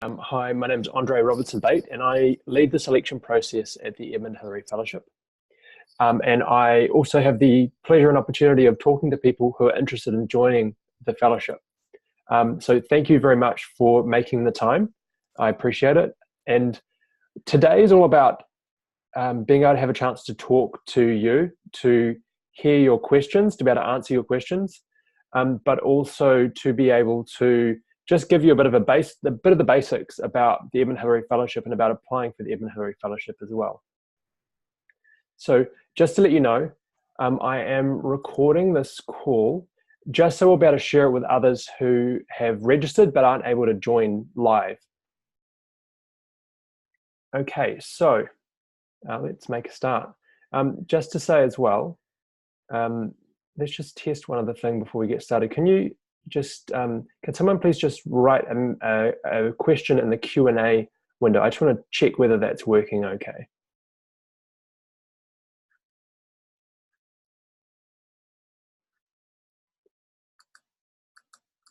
Hi, my name is Andre Robertson-Bate, and I lead the selection process at the Edmund Hillary Fellowship. And I also have the pleasure and opportunity of talking to people who are interested in joining the fellowship. So thank you very much for making the time. I appreciate it. And today is all about being able to have a chance to talk to you, to hear your questions, to be able to answer your questions, but also to be able to just give you a bit of the basics about the Edmund Hillary Fellowship and about applying for the Edmund Hillary Fellowship as well. So just to let you know, I am recording this call just so we'll be able to share it with others who have registered but aren't able to join live. Okay, so let's make a start. Just to say as well, let's just test one other thing before we get started. Can you just, can someone please just write a question in the Q&A window? I just want to check whether that's working okay.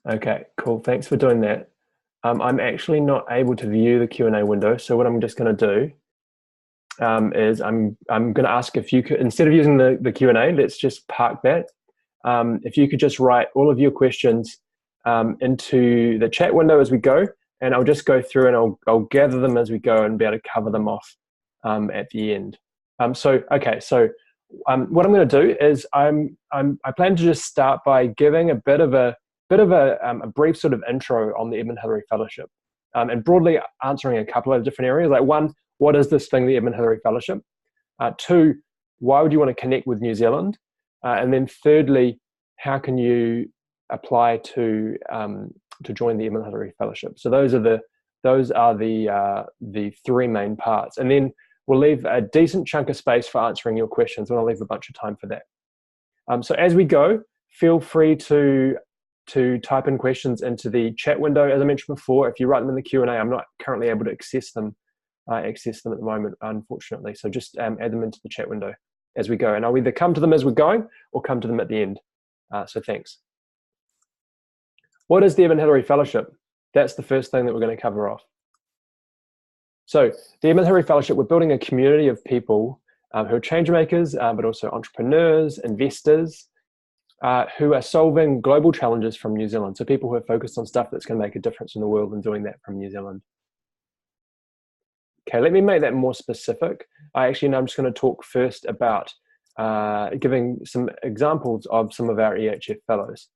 Okay, cool. Thanks for doing that. I'm actually not able to view the Q&A window, so what I'm just going to do is I'm going to ask if you could, instead of using the Q&A, let's just park that. If you could just write all of your questions into the chat window as we go, and I'll just go through and I'll gather them as we go and be able to cover them off at the end. So what I'm going to do is I plan to just start by giving a bit of a brief sort of intro on the Edmund Hillary Fellowship, and broadly answering a couple of different areas. Like one, what is this thing, the Edmund Hillary Fellowship? Two, why would you want to connect with New Zealand? And then thirdly, how can you apply to join the Edmund Hillary Fellowship? So those are the three main parts, and then we'll leave a decent chunk of space for answering your questions, and I'll leave a bunch of time for that. So as we go, feel free to type in questions into the chat window. As I mentioned before, if you write them in the Q&A, I'm not currently able to access them at the moment, unfortunately. So just add them into the chat window as we go, and I'll either come to them as we're going or come to them at the end. So thanks. What is the Edmund Hillary Fellowship? That's the first thing that we're going to cover off. So the Edmund Hillary Fellowship, we're building a community of people who are change makers, but also entrepreneurs, investors, who are solving global challenges from New Zealand. So people who are focused on stuff that's going to make a difference in the world and doing that from New Zealand. Okay, let me make that more specific. I'm just going to talk first about giving some examples of some of our EHF fellows.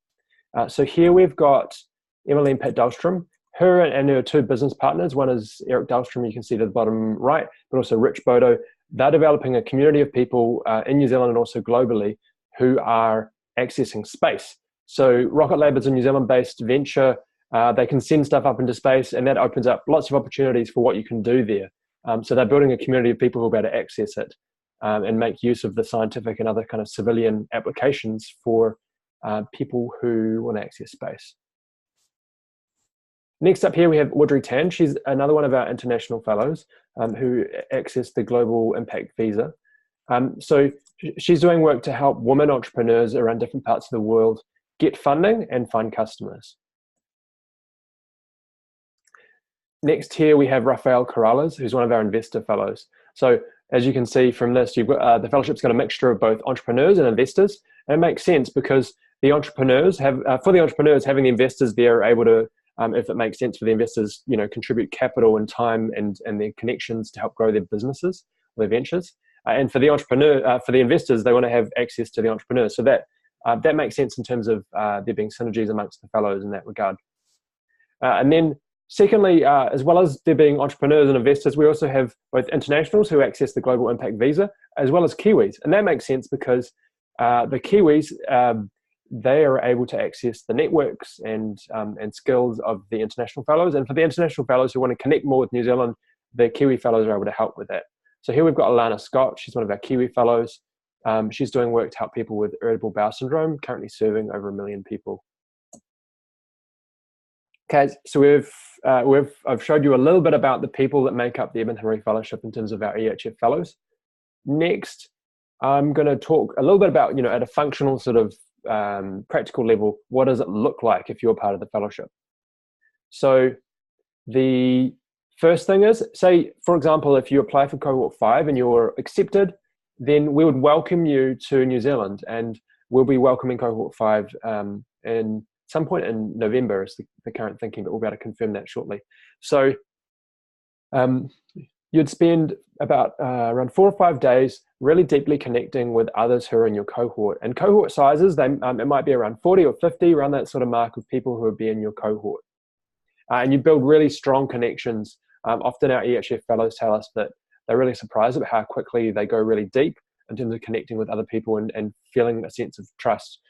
So here we've got Emily and Pat Dahlstrom. Her and her two business partners, one is Eric Dahlstrom, you can see to the bottom right, but also Rich Bodo. They're developing a community of people in New Zealand and also globally who are accessing space. So Rocket Lab is a New Zealand-based venture. They can send stuff up into space, and that opens up lots of opportunities for what you can do there. So they're building a community of people who will be able to access it and make use of the scientific and other kind of civilian applications for people who want to access space. Next up here we have Audrey Tan. She's another one of our international fellows who access the Global Impact Visa. So she's doing work to help women entrepreneurs around different parts of the world get funding and find customers. Next here we have Rafael Corrales, who's one of our investor fellows. So as you can see from this, you've got, the fellowship's got a mixture of both entrepreneurs and investors, and it makes sense because the entrepreneurs have, for the entrepreneurs, having the investors there are able to, if it makes sense for the investors, contribute capital and time and their connections to help grow their businesses, their ventures. And for the for the investors, they want to have access to the entrepreneurs. So that makes sense in terms of there being synergies amongst the fellows in that regard. And then secondly, as well as there being entrepreneurs and investors, we also have both internationals who access the Global Impact Visa, as well as Kiwis. And that makes sense because the Kiwis, they are able to access the networks and skills of the international fellows. And for the international fellows who want to connect more with New Zealand, the Kiwi fellows are able to help with that. So here we've got Alana Scott. She's one of our Kiwi fellows. She's doing work to help people with irritable bowel syndrome, currently serving over 1 million people. Okay, so I've showed you a little bit about the people that make up the Edmund Hillary Fellowship in terms of our EHF fellows. Next, I'm going to talk a little bit about, at a functional sort of practical level, what does it look like if you're part of the fellowship? So The first thing is, say, for example, if you apply for cohort 5 and you're accepted, then we would welcome you to New Zealand, and we'll be welcoming cohort 5 in some point in November is the current thinking, but we'll be able to confirm that shortly. So you'd spend about around 4 or 5 days really deeply connecting with others who are in your cohort. And cohort sizes, it might be around 40 or 50, around that sort of mark of people who would be in your cohort. And you build really strong connections. Often our EHF fellows tell us that they're really surprised at how quickly they go really deep in terms of connecting with other people and feeling a sense of trust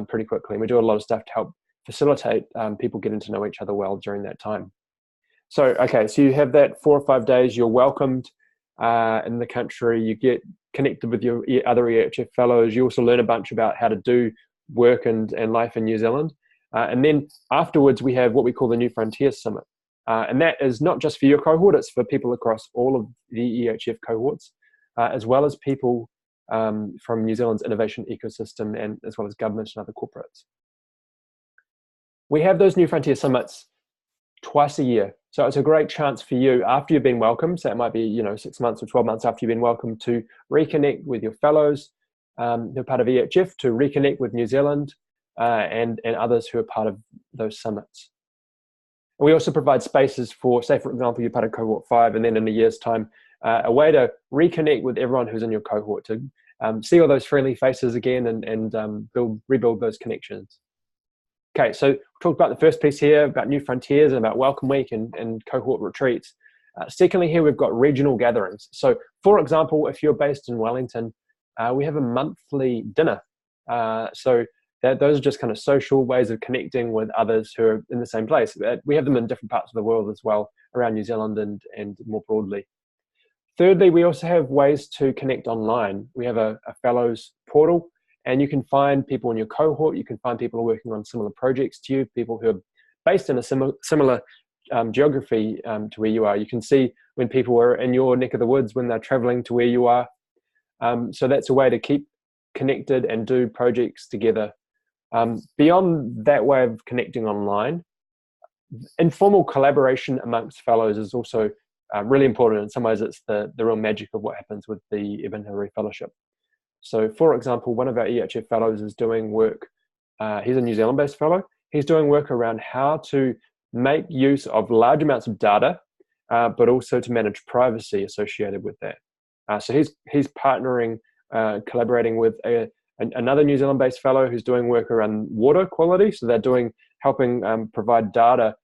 pretty quickly. And we do a lot of stuff to help facilitate people getting to know each other well during that time. So, okay, so you have that 4 or 5 days, you're welcomed in the country, you get connected with your other EHF fellows, you also learn a bunch about how to do work and life in New Zealand. And then afterwards, we have what we call the New Frontiers Summit. And that is not just for your cohort, it's for people across all of the EHF cohorts, as well as people from New Zealand's innovation ecosystem and as well as government and other corporates. We have those New Frontier Summits twice a year. So it's a great chance for you after you've been welcomed, so it might be 6 months or 12 months after you've been welcomed, to reconnect with your fellows who are part of EHF, to reconnect with New Zealand and others who are part of those summits. And we also provide spaces for, say for example, you're part of cohort 5, and then in a year's time, a way to reconnect with everyone who's in your cohort, to see all those friendly faces again and rebuild those connections. Okay, so we talked about the first piece here, about New Frontiers and about Welcome Week and cohort retreats. Secondly, here we've got regional gatherings. So, for example, if you're based in Wellington, we have a monthly dinner. So those are just kind of social ways of connecting with others who are in the same place. We have them in different parts of the world as well, around New Zealand and more broadly. Thirdly, we also have ways to connect online. We have a fellows portal, and you can find people in your cohort, you can find people who are working on similar projects to you, people who are based in a similar geography to where you are. You can see when people are in your neck of the woods, when they're traveling to where you are. So that's a way to keep connected and do projects together. Beyond that way of connecting online, informal collaboration amongst fellows is also really important. In some ways, it's the real magic of what happens with the Edmund Hillary Fellowship. So, for example, one of our EHF fellows is doing work, he's a New Zealand-based fellow, he's doing work around how to make use of large amounts of data, but also to manage privacy associated with that. So he's partnering, collaborating with another New Zealand-based fellow who's doing work around water quality. So they're helping provide data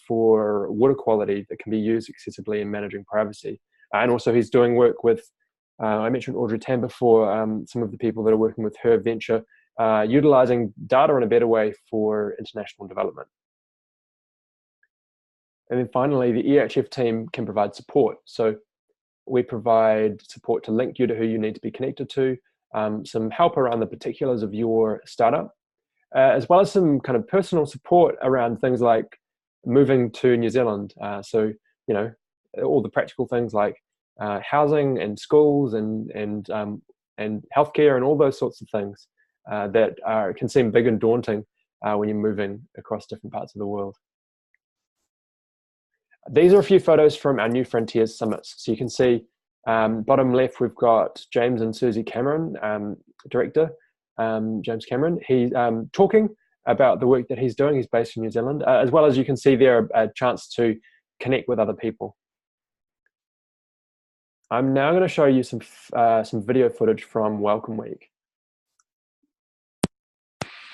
for water quality that can be used accessibly in managing privacy. And also he's doing work with, I mentioned Audrey Tam before, some of the people that are working with her venture, utilizing data in a better way for international development. And then finally, the EHF team can provide support. So we provide support to link you to who you need to be connected to, some help around the particulars of your startup, as well as some kind of personal support around things like moving to New Zealand. So, all the practical things like housing and schools and healthcare and all those sorts of things that can seem big and daunting when you're moving across different parts of the world. These are a few photos from our New Frontiers Summits. So you can see bottom left, we've got James and Susie Cameron, director, James Cameron. He's talking about the work that he's doing. He's based in New Zealand, as well as you can see there a chance to connect with other people. I'm now going to show you some video footage from Welcome Week.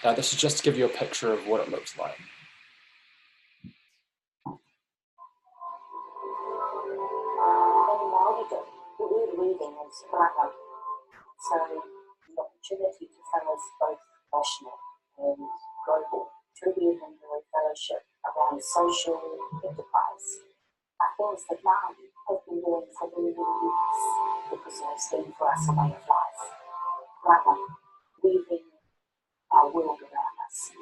This is just to give you a picture of what it looks like. Reading and sprang so the opportunity to fellows both national and global through the Edmund Hillary Fellowship around social enterprise are things that now have been doing for many years because it's been for us a way of life. Rather, weaving our world around us.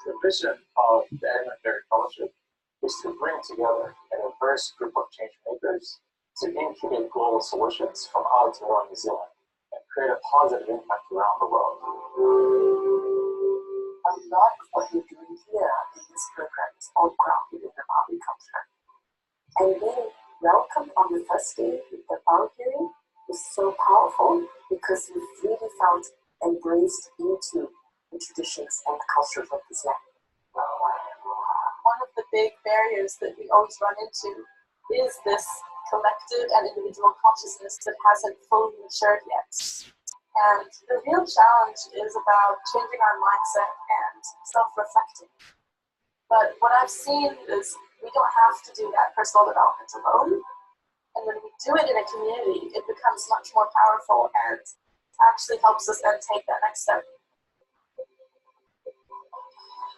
The vision of the Edmund Hillary Fellowship is to bring together a diverse group of change makers to incubate global solutions from out to around New Zealand and create a positive impact around the world. A lot of what we're doing here in this program is all grounded in the Maori culture. And being welcomed on the first day with the Maori hearing was so powerful because we really felt embraced into the traditions and the cultures of this land. One of the big barriers that we always run into is this collective and individual consciousness that hasn't fully matured yet. And the real challenge is about changing our mindset and self-reflecting. But what I've seen is we don't have to do that personal development alone. And when we do it in a community, it becomes much more powerful and actually helps us then take that next step.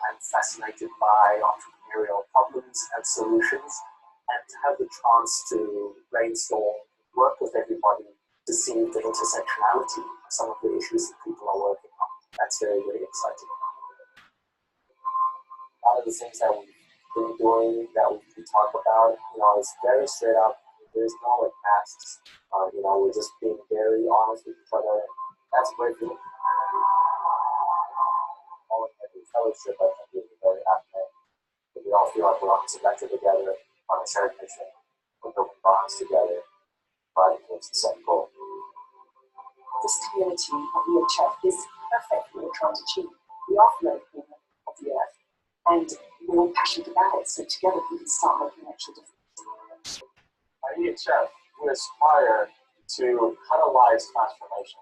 I'm fascinated by entrepreneurial problems and solutions, and to have the chance to brainstorm, work with everybody to see the intersectionality of some of the issues that people are working on. That's very, very exciting. One of the things that we've been doing, that we talk about, is very straight up. There's no masks. We're just being very honest with each other. That's a great feeling. All in every fellowship, I think we're very happy. We all feel like we're on together on a shared mission. We're building bonds together, fighting towards the same goal. This community of EHF is perfect for what we're trying to achieve. We are the movement of the earth, and we're all passionate about it, so together we can start making an actual difference. At EHF, we aspire to catalyze transformation.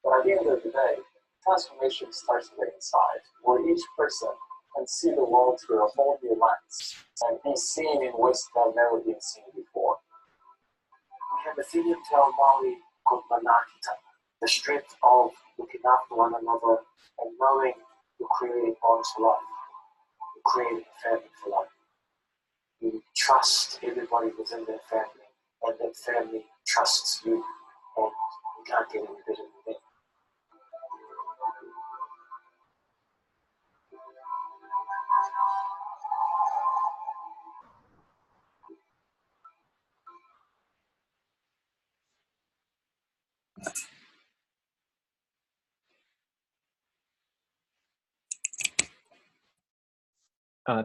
But at the end of the day, transformation starts with inside, where each person can see the world through a whole new lens and be seen in ways that have never been seen before. We have a thing in Te Ao Maori called manakita, the strength of looking after one another and knowing you're creating bonds for life. You're creating a family for life. You trust everybody within that family, and that family trusts you, and you can't get any better than that.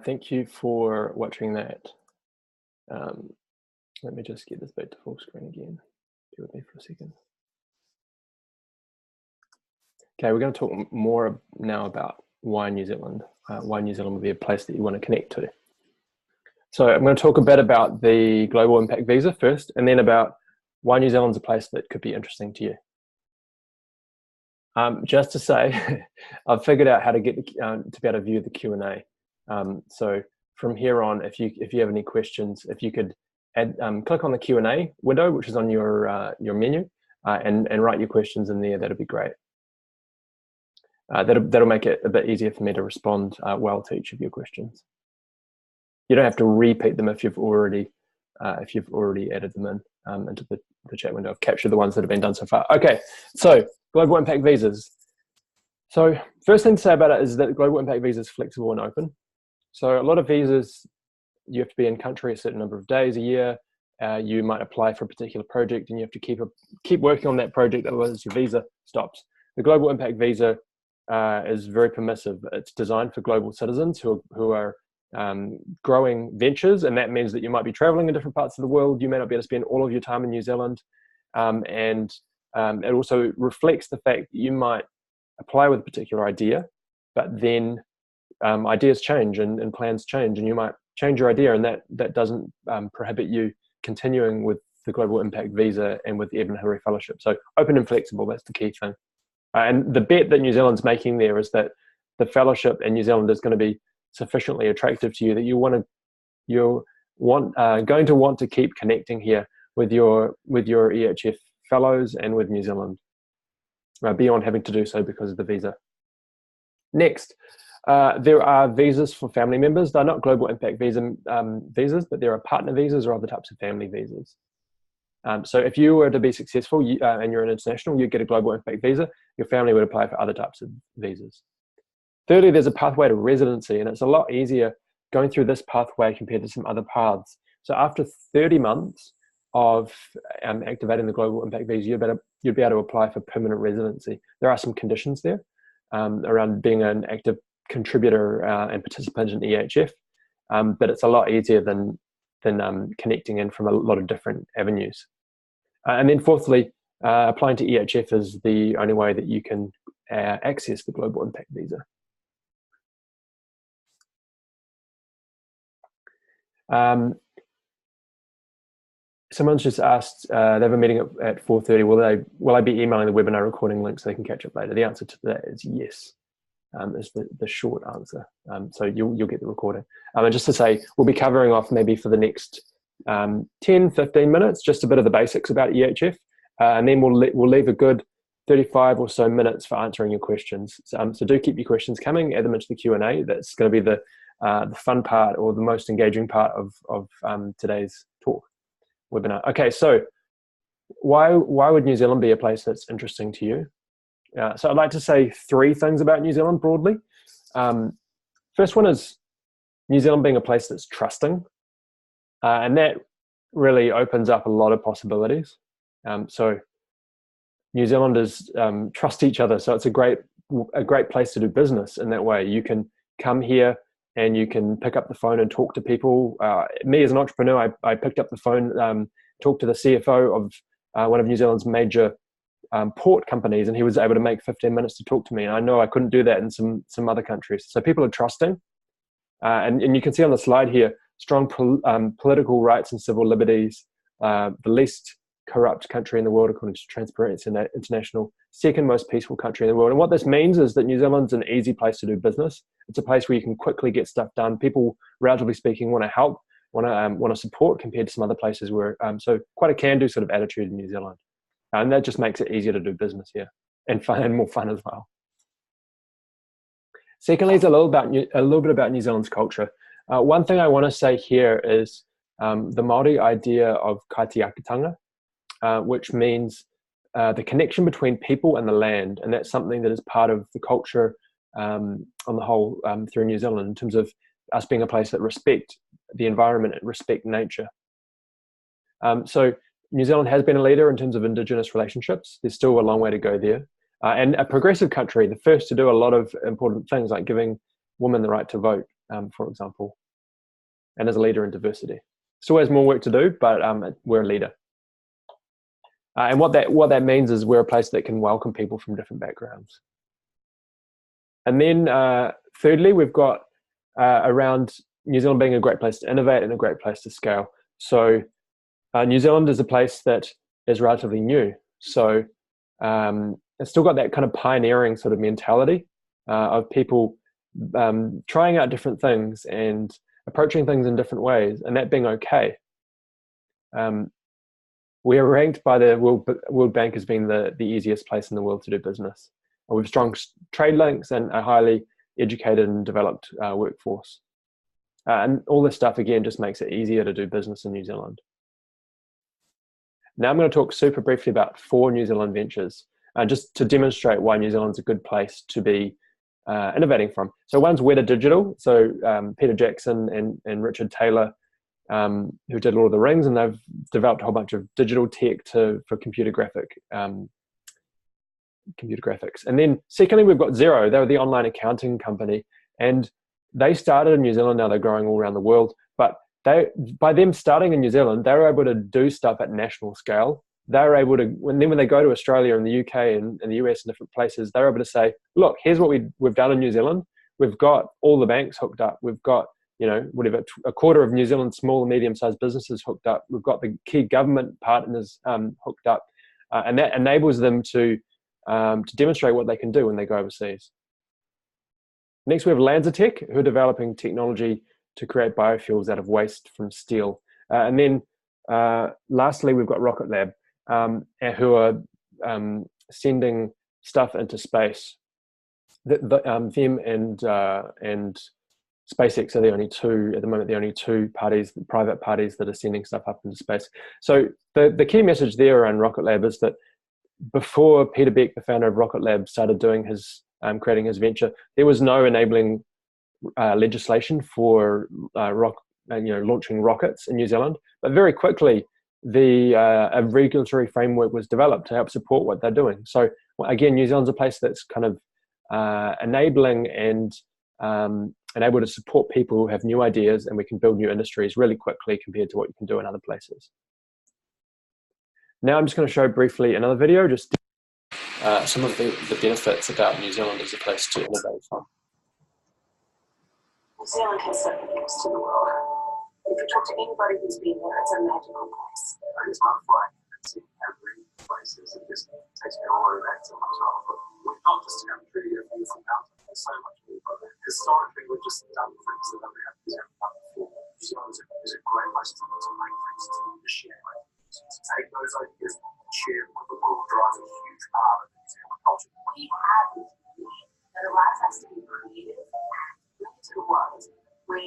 Thank you for watching that. Let me just get this back to full screen again. Bear with me for a second. Okay, we're going to talk more now about why New Zealand would be a place that you want to connect to. So I'm going to talk a bit about the Global Impact Visa first, and then about why New Zealand's a place that could be interesting to you. Just to say, I've figured out how to get to be able to view the Q&A. So from here on, if you have any questions, if you could click on the Q&A window, which is on your menu, and write your questions in there, that'd be great. That'll make it a bit easier for me to respond well to each of your questions. You don't have to repeat them if you've already added them in into the chat window. I've captured the ones that have been done so far. Okay, so global impact visas. So first thing to say about it is that global impact visa is flexible and open. So a lot of visas, you have to be in country a certain number of days a year. You might apply for a particular project and you have to keep working on that project, otherwise your visa stops. The global impact visa is very permissive. It's designed for global citizens who are growing ventures, and that means that you might be traveling in different parts of the world. You may not be able to spend all of your time in New Zealand, and it also reflects the fact that you might apply with a particular idea, but then ideas change and plans change, and you might change your idea, and that doesn't prohibit you continuing with the Global Impact Visa and with the Edmund Hillary Fellowship. So open and flexible, that's the key thing. And the bet that New Zealand's making there is that the fellowship in New Zealand is going to be sufficiently attractive to you that you're going to want to keep connecting here with your EHF fellows and with New Zealand, beyond having to do so because of the visa. Next, there are visas for family members. They're not global impact visas, but there are partner visas or other types of family visas. So if you were to be successful and you're an international, you get a global impact visa. Your family would apply for other types of visas. Thirdly, there's a pathway to residency, and it's a lot easier going through this pathway compared to some other paths. So after 30 months, of activating the global impact visa, you'd be able to apply for permanent residency. There are some conditions there around being an active contributor and participant in EHF, but it's a lot easier than connecting in from a lot of different avenues. And then fourthly, applying to EHF is the only way that you can access the global impact visa. Someone's just asked, they have a meeting at 4:30. Will I be emailing the webinar recording link so they can catch up later? The answer to that is yes, is the short answer. So you'll get the recording. And just to say, we'll be covering off maybe for the next 10, 15 minutes, just a bit of the basics about EHF. And then we'll leave a good 35 or so minutes for answering your questions. So do keep your questions coming, add them into the Q&A. That's going to be the fun part, or the most engaging part of today's talk webinar. Okay, so why would New Zealand be a place that's interesting to you? So I'd like to say 3 things about New Zealand broadly. First one is New Zealand being a place that's trusting, and that really opens up a lot of possibilities. So New Zealanders trust each other, so it's a great place to do business in that way. You can come here and you can pick up the phone and talk to people. Me as an entrepreneur, I picked up the phone, talked to the CFO of one of New Zealand's major port companies, and he was able to make 15 minutes to talk to me. And I know I couldn't do that in some other countries. So people are trusting. And you can see on the slide here, strong political rights and civil liberties, the least corrupt country in the world according to Transparency International, second most peaceful country in the world. And what this means is that New Zealand's an easy place to do business. It's a place where you can quickly get stuff done. People, relatively speaking, want to help, want to support, compared to some other places where so quite a can-do sort of attitude in New Zealand, and that just makes it easier to do business here, and fun, and more fun as well. Secondly, is a little bit about New Zealand's culture. One thing I want to say here is the Māori idea of kaitiakitanga, which means the connection between people and the land, and that's something that is part of the culture on the whole through New Zealand, in terms of us being a place that respect the environment and respect nature. So New Zealand has been a leader in terms of Indigenous relationships. There's still a long way to go there. And a progressive country, the first to do a lot of important things like giving women the right to vote, for example, and as a leader in diversity. Still has more work to do, but we're a leader. And what that means is we're a place that can welcome people from different backgrounds. And then thirdly, we've got around New Zealand being a great place to innovate and a great place to scale. So New Zealand is a place that is relatively new. So it's still got that kind of pioneering sort of mentality of people trying out different things and approaching things in different ways, and that being okay. We are ranked by the World Bank as being the easiest place in the world to do business. We have strong trade links and a highly educated and developed workforce. And all this stuff, again, just makes it easier to do business in New Zealand. Now I'm going to talk super briefly about 4 New Zealand ventures, just to demonstrate why New Zealand's a good place to be innovating from. So one's Weta Digital. So Peter Jackson and Richard Taylor, who did Lord of the Rings, and they've developed a whole bunch of digital tech for computer graphics. And then secondly, we've got Xero. They were the online accounting company, and they started in New Zealand. Now they're growing all around the world, but by them starting in New Zealand, they were able to do stuff at national scale. They were able to, when they go to Australia and the UK and the US and different places, they're able to say, look, here's what we've done in New Zealand. We've got all the banks hooked up. We've got, whatever, a quarter of New Zealand's small and medium-sized businesses hooked up. We've got the key government partners hooked up, and that enables them to demonstrate what they can do when they go overseas. Next, we have LanzaTech, who are developing technology to create biofuels out of waste from steel. And then lastly, we've got Rocket Lab, who are sending stuff into space. Them and SpaceX are the only two, at the moment, the only two parties, private parties, that are sending stuff up into space. So the key message there around Rocket Lab is that before Peter Beck, the founder of Rocket Lab, started doing his creating his venture, there was no enabling legislation for launching rockets in New Zealand. But very quickly, a regulatory framework was developed to help support what they're doing. So again, New Zealand's a place that's kind of enabling and able to support people who have new ideas, and we can build new industries really quickly compared to what you can do in other places. Now I'm just going to show briefly another video, just some of the benefits about New Zealand as a place to innovate from. New Zealand has certain gifts to the world. If you talk to anybody who's been there, it's a magical place. It's not fun. It's in every places. It just takes me all the way back to my childhood. We're not just a country of youth and mountain. There's so much more. Historically, we've just done things that we haven't done before. New Zealand is a great place to make things, to share, to take those ideas and share them with the world, drives a huge part of the New Zealand culture. We have this vision that allows us to be creative and bring it to the world where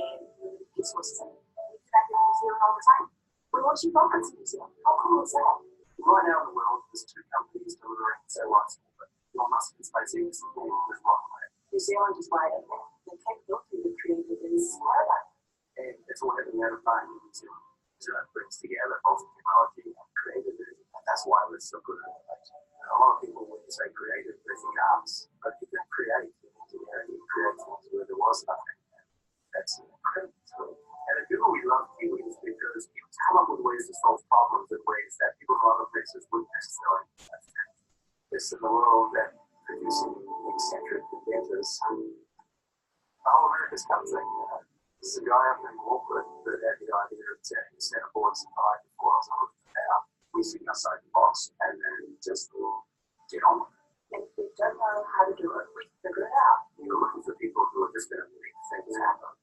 resources are. We do that in New Zealand all the time. We want you rockets in New Zealand. How cool is that? Right now in the world, there's 2 companies delivering satellites. Elon Musk and SpaceX is rocket. New Zealand is right up there. The capability we've created is paramount. And it's all happening out of mind in New Zealand. New Zealand brings together both technology and creativity, and that's why we're so good at innovation. A lot of people, when you say creative, they think arts, but you can create engineering, you create things where there was nothing. That's incredible tool. And at Google, we love Kiwis because you come up with ways to solve problems in ways that people from other places wouldn't necessarily understand. This is a world that producing eccentric inventors. Oh, America's coming. There's a guy up in Auckland that had the idea of turning centerboards and bike before I was on the power. We think outside the box and then just get on with it. If we don't know how to do it, we figure it out. You're looking for people who are just going to make things happen.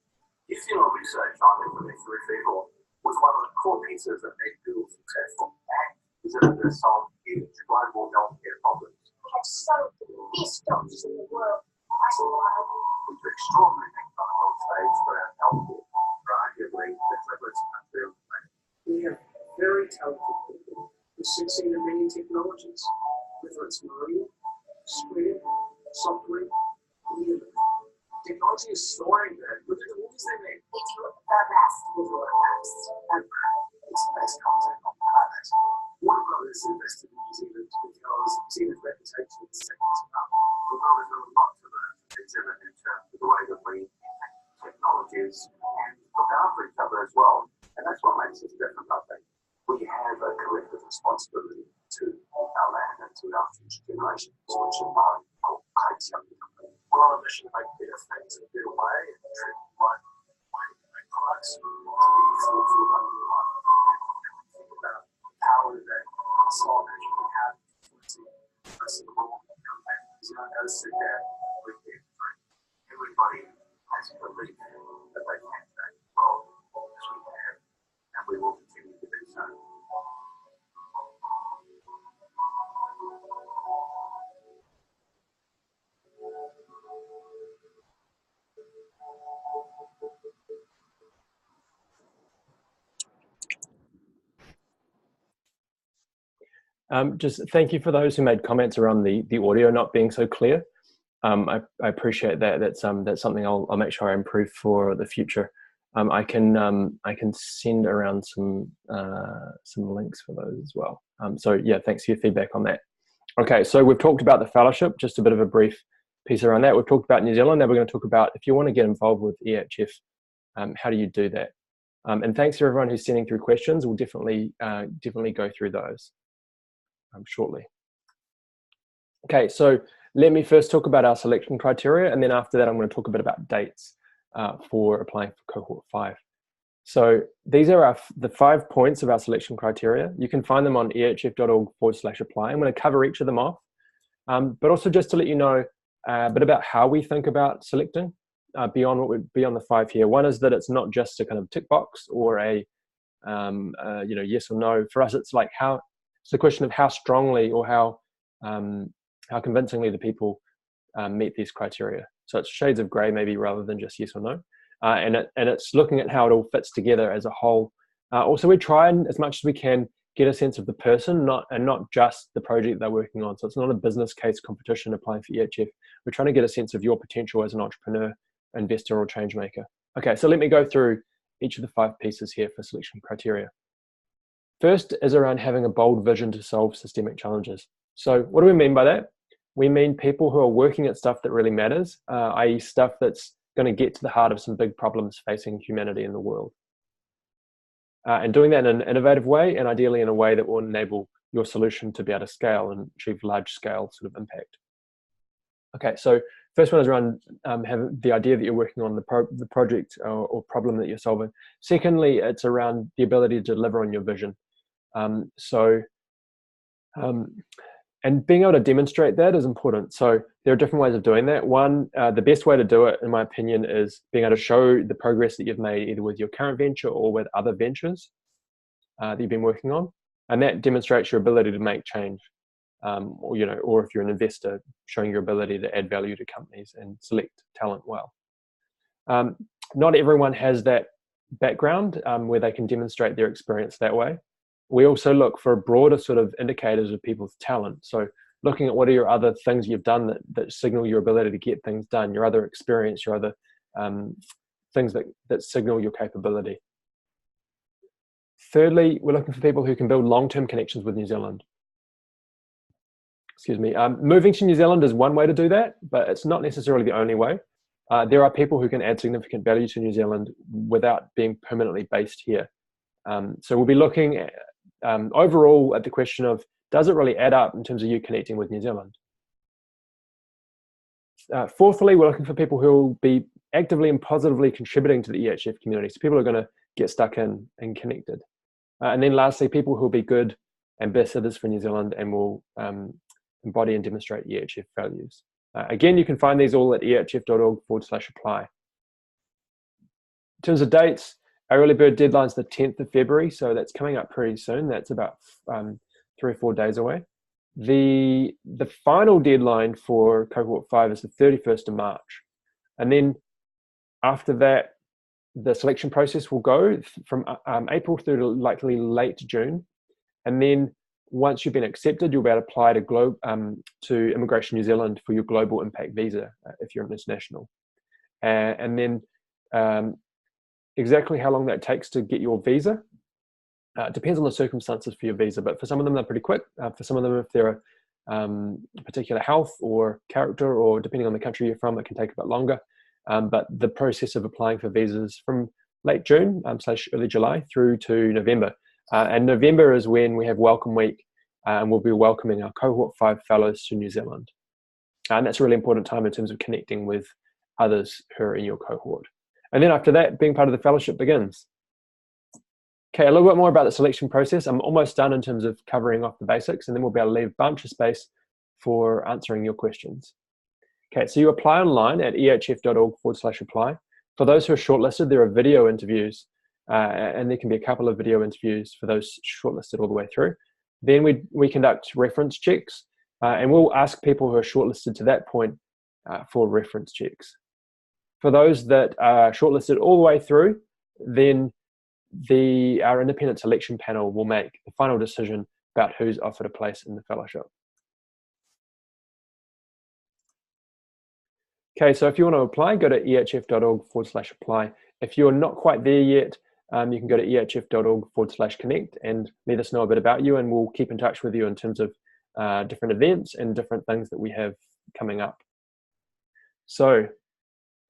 You feel research on information retrieval was one of the core pieces that made Google successful. And is able to solve huge global healthcare problems. We have solved the best doctors in the world. Quite a while. We do extraordinary things on the world stage for our healthcare. Arguably, the cleverest country on the planet. We have very talented people who succeed in many technologies, whether it's marine, square, software, either. Technology is soaring there. Look at the movies they make. We do the best. We do it best. And it's the best content on the planet. Warner Brothers invested in New Zealand because New Zealand's reputation is second to none. Although there's a lot to learn from New Zealand in terms of the way that we technologies and look after each other as well. And that's what makes us different, I think. We have a collective responsibility to our land and to our future generations, which in my call Kaitiaki. We're on a mission to make better things in a better way and treat make products to be thoughtful about the environment. And think about how that small nation can have influencing the rest of the world. And New Zealand does sit there with everybody has a belief that they can change the world as we can, and we will continue to do so. Just thank you for those who made comments around the audio not being so clear. I appreciate that. That's something I'll make sure I improve for the future. I can send around some links for those as well. So yeah, thanks for your feedback on that. Okay, so we've talked about the fellowship, just a bit of a brief piece around that. We've talked about New Zealand. Now we're going to talk about if you want to get involved with EHF, how do you do that? And thanks to everyone who's sending through questions. We'll definitely go through those shortly. Okay, so let me first talk about our selection criteria, and then after that I'm going to talk a bit about dates for applying for cohort 5. So these are the 5 points of our selection criteria. You can find them on ehf.org/apply. I'm going to cover each of them off, but also just to let you know a bit about how we think about selecting beyond what would be on the 5 here. One is that it's not just a kind of tick box or a yes or no. For us, it's like it's the question of how strongly or how convincingly the people meet these criteria. So it's shades of grey maybe rather than just yes or no. And it's looking at how it all fits together as a whole. Also, we try and as much as we can get a sense of the person, not just the project they're working on. So it's not a business case competition applying for EHF. We're trying to get a sense of your potential as an entrepreneur, investor, or change maker. Okay, so let me go through each of the 5 pieces here for selection criteria. First is around having a bold vision to solve systemic challenges. So what do we mean by that? We mean people who are working at stuff that really matters, i.e. stuff that's going to get to the heart of some big problems facing humanity in the world. And doing that in an innovative way, and ideally in a way that will enable your solution to be able to scale and achieve large scale sort of impact. Okay, so first one is around having the idea that you're working on the project or problem that you're solving. Secondly, it's around the ability to deliver on your vision. And being able to demonstrate that is important. So there are different ways of doing that. One, the best way to do it, in my opinion, is being able to show the progress that you've made either with your current venture or with other ventures that you've been working on. And that demonstrates your ability to make change. Or if you're an investor, showing your ability to add value to companies and select talent well. Not everyone has that background where they can demonstrate their experience that way. We also look for broader sort of indicators of people's talent. So looking at what are your other things you've done that signal your ability to get things done, your other experience, your other things that signal your capability. Thirdly, we're looking for people who can build long-term connections with New Zealand. Excuse me. Moving to New Zealand is one way to do that, but it's not necessarily the only way. There are people who can add significant value to New Zealand without being permanently based here. So we'll be looking at, overall at the question of, does it really add up in terms of you connecting with New Zealand? Fourthly, we're looking for people who will be actively and positively contributing to the EHF community. So people are going to get stuck in and connected. And then lastly, people who will be good ambassadors for New Zealand and will embody and demonstrate EHF values. Again, you can find these all at ehf.org/apply. In terms of dates, our early bird deadline is the 10th of February, so that's coming up pretty soon. That's about 3 or 4 days away. The final deadline for cohort 5 is the 31st of March. And then after that, the selection process will go from April through to likely late June. And then once you've been accepted, you'll be able to apply to Immigration New Zealand for your global impact visa if you're an international. And then exactly how long that takes to get your visa depends on the circumstances for your visa, but for some of them they're pretty quick. For some of them, if they're particular health or character, or depending on the country you're from, it can take a bit longer. But the process of applying for visas from late June / early July through to November. And November is when we have Welcome Week, and we'll be welcoming our cohort 5 fellows to New Zealand. And that's a really important time in terms of connecting with others who are in your cohort. And then after that, being part of the fellowship begins. Okay, a little bit more about the selection process. I'm almost done in terms of covering off the basics, and then we'll be able to leave a bunch of space for answering your questions. Okay, so you apply online at ehf.org/apply. For those who are shortlisted, there are video interviews, and there can be a couple of video interviews for those shortlisted all the way through. Then we conduct reference checks, and we'll ask people who are shortlisted to that point for reference checks. For those that are shortlisted all the way through, then our independent selection panel will make the final decision about who's offered a place in the fellowship. Okay, so if you want to apply, go to ehf.org/apply. If you're not quite there yet, you can go to ehf.org/connect and let us know a bit about you, and we'll keep in touch with you in terms of different events and different things that we have coming up. So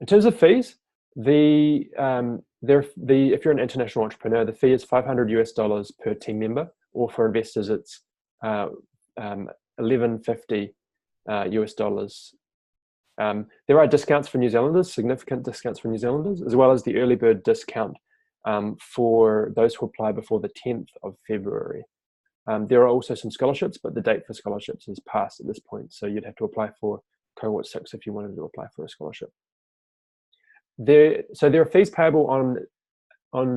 in terms of fees, if you're an international entrepreneur, the fee is $500 per team member, or for investors, it's $1150 US. There are discounts for New Zealanders, significant discounts for New Zealanders, as well as the early bird discount for those who apply before the 10th of February. There are also some scholarships, but the date for scholarships is past at this point, so you'd have to apply for cohort 6 if you wanted to apply for a scholarship. So there are fees payable on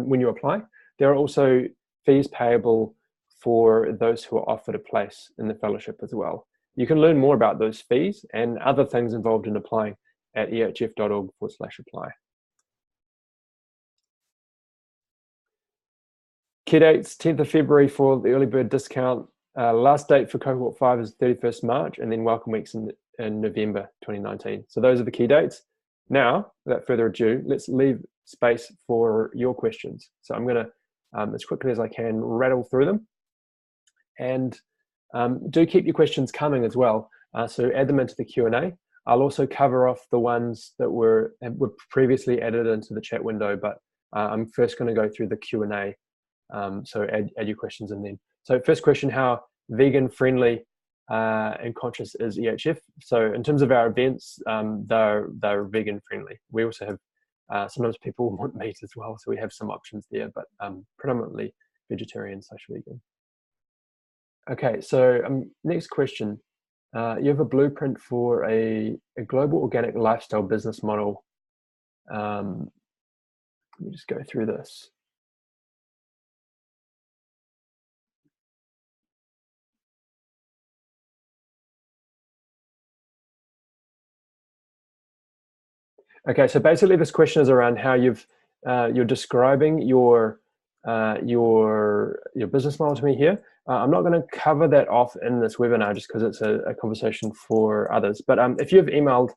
when you apply. There are also fees payable for those who are offered a place in the fellowship as well. You can learn more about those fees and other things involved in applying at ehf.org/apply. Key dates: 10th of February for the early bird discount. Last date for cohort 5 is 31st March, and then welcome weeks in November 2019. So those are the key dates. Now, without further ado, let's leave space for your questions. So I'm going to as quickly as I can, rattle through them. And do keep your questions coming as well. So add them into the Q&A. I'll also cover off the ones that were previously added into the chat window, but I'm first going to go through the Q&A. So add your questions in then. So first question, how vegan friendly and conscious is EHF? So in terms of our events, they're vegan friendly. We also have, sometimes people want meat as well, so we have some options there, but predominantly vegetarian/vegan. Okay, so next question. You have a blueprint for a global organic lifestyle business model. Let me just go through this. Okay, so basically this question is around how you're describing your business model to me here. I'm not going to cover that off in this webinar just because it's a conversation for others. But if you've emailed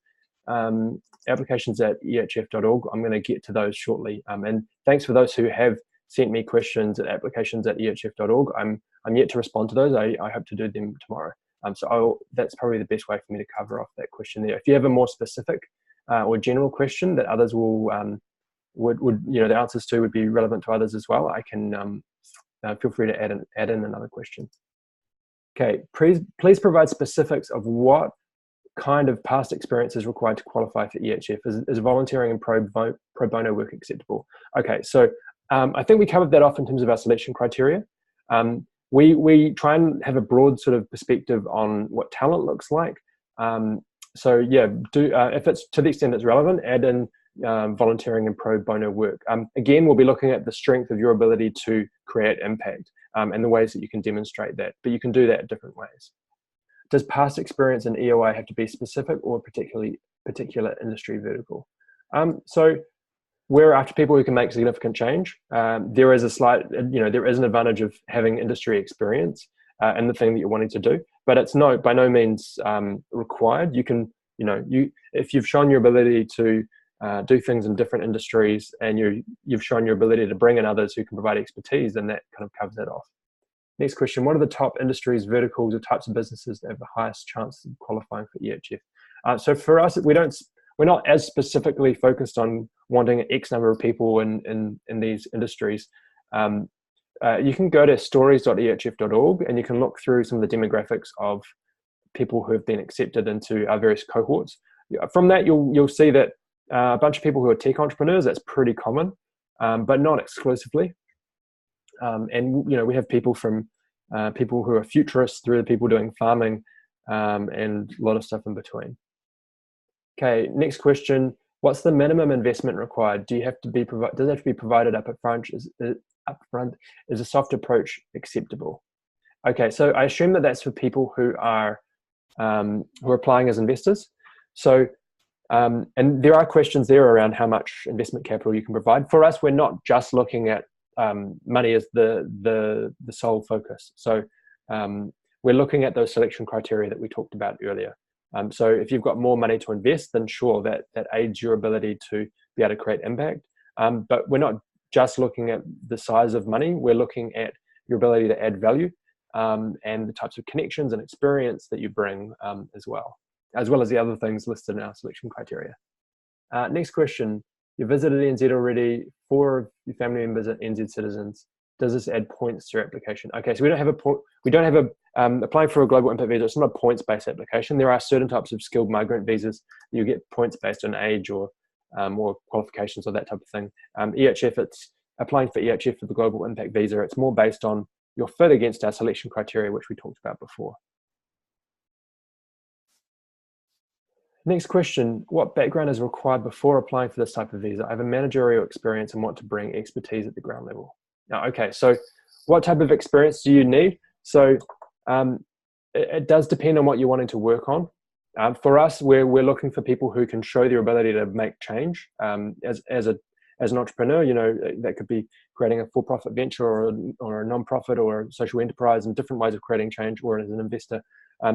applications@ehf.org, I'm going to get to those shortly. And thanks for those who have sent me questions at applications@ehf.org. I'm yet to respond to those. I hope to do them tomorrow. So that's probably the best way for me to cover off that question there. If you have a more specific or general question that others will the answers to would be relevant to others as well, I can feel free to add in another question. Okay, please provide specifics of what kind of past experience is required to qualify for EHF. Is volunteering and pro bono work acceptable? Okay, so I think we covered that off in terms of our selection criteria. We try and have a broad sort of perspective on what talent looks like. So yeah, if it's to the extent it's relevant, add in volunteering and pro bono work. Again, we'll be looking at the strength of your ability to create impact and the ways that you can demonstrate that, but you can do that different ways. Does past experience in EOI have to be specific or particular industry vertical? So we're after people who can make significant change. There is there is an advantage of having industry experience in the thing that you're wanting to do, but it's by no means required. You can, if you've shown your ability to do things in different industries and you've shown your ability to bring in others who can provide expertise, then that kind of covers that off. Next question, what are the top industries, verticals, or types of businesses that have the highest chance of qualifying for EHF? So for us, we're not as specifically focused on wanting X number of people in these industries. You can go to stories.ehf.org and you can look through some of the demographics of people who have been accepted into our various cohorts. From that, you'll see that a bunch of people who are tech entrepreneurs, that's pretty common, but not exclusively. And we have people from people who are futurists through to people doing farming and a lot of stuff in between. Okay, next question. What's the minimum investment required? Does it have to be provided up front? Is a soft approach acceptable? Okay, so I assume that that's for people who are applying as investors. So, and there are questions there around how much investment capital you can provide. For us, we're not just looking at money as the sole focus. So we're looking at those selection criteria that we talked about earlier. So if you've got more money to invest, then sure, that aids your ability to be able to create impact. But we're not just looking at the size of money. We're looking at your ability to add value and the types of connections and experience that you bring as well as the other things listed in our selection criteria. Next question. You visited NZ already. 4 of your family members are NZ citizens. Does this add points to your application? Okay, so we don't have applying for a global impact visa. It's not a points-based application. There are certain types of skilled migrant visas. You get points based on age or more qualifications or that type of thing. EHF, it's applying for EHF for the global impact visa. It's more based on your fit against our selection criteria, which we talked about before. Next question, what background is required before applying for this type of visa? I have a managerial experience and want to bring expertise at the ground level. Now, okay, so what type of experience do you need? So it does depend on what you're wanting to work on. For us, we're looking for people who can show their ability to make change. As an entrepreneur, that could be creating a for-profit venture or a non-profit or a social enterprise and different ways of creating change, or as an investor.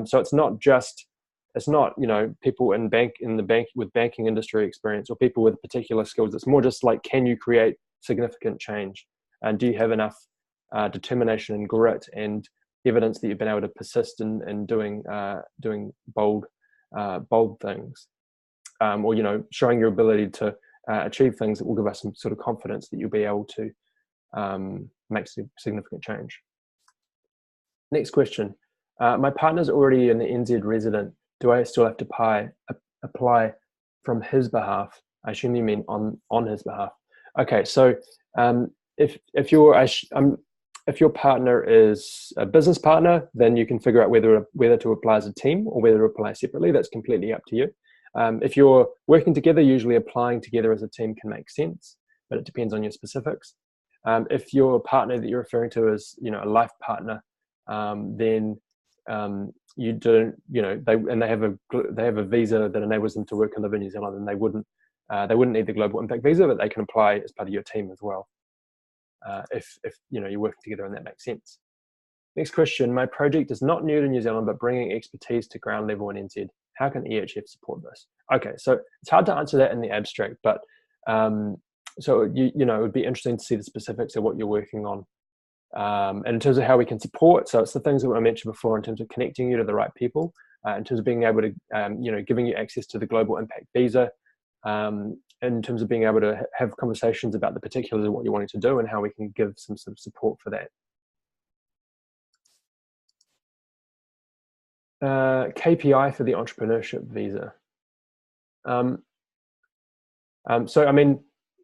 So it's not people with banking industry experience or people with particular skills. It's more just like, can you create significant change? And do you have enough determination and grit and evidence that you've been able to persist in doing bold things, or showing your ability to achieve things that will give us some sort of confidence that you'll be able to make significant change. Next question. My partner's already an NZ resident. Do I still have to apply from his behalf? I assume you mean on his behalf. Okay, so if your partner is a business partner, then you can figure out whether to apply as a team or whether to apply separately. That's completely up to you. If you're working together, usually applying together as a team can make sense, but it depends on your specifics. If your partner that you're referring to is a life partner, then you don't, they have a visa that enables them to work and live in New Zealand, and they wouldn't need the global impact visa, but they can apply as part of your team as well. If you're working together and that makes sense. Next question. My project is not new to New Zealand, but bringing expertise to ground level in NZ. How can EHF support this? Okay, so it's hard to answer that in the abstract, but so it would be interesting to see the specifics of what you're working on. And in terms of how we can support, so it's the things that I mentioned before in terms of connecting you to the right people, in terms of being able to, giving you access to the global impact visa, in terms of being able to have conversations about the particulars of what you're wanting to do and how we can give some sort of support for that. KPI for the entrepreneurship visa. So I mean,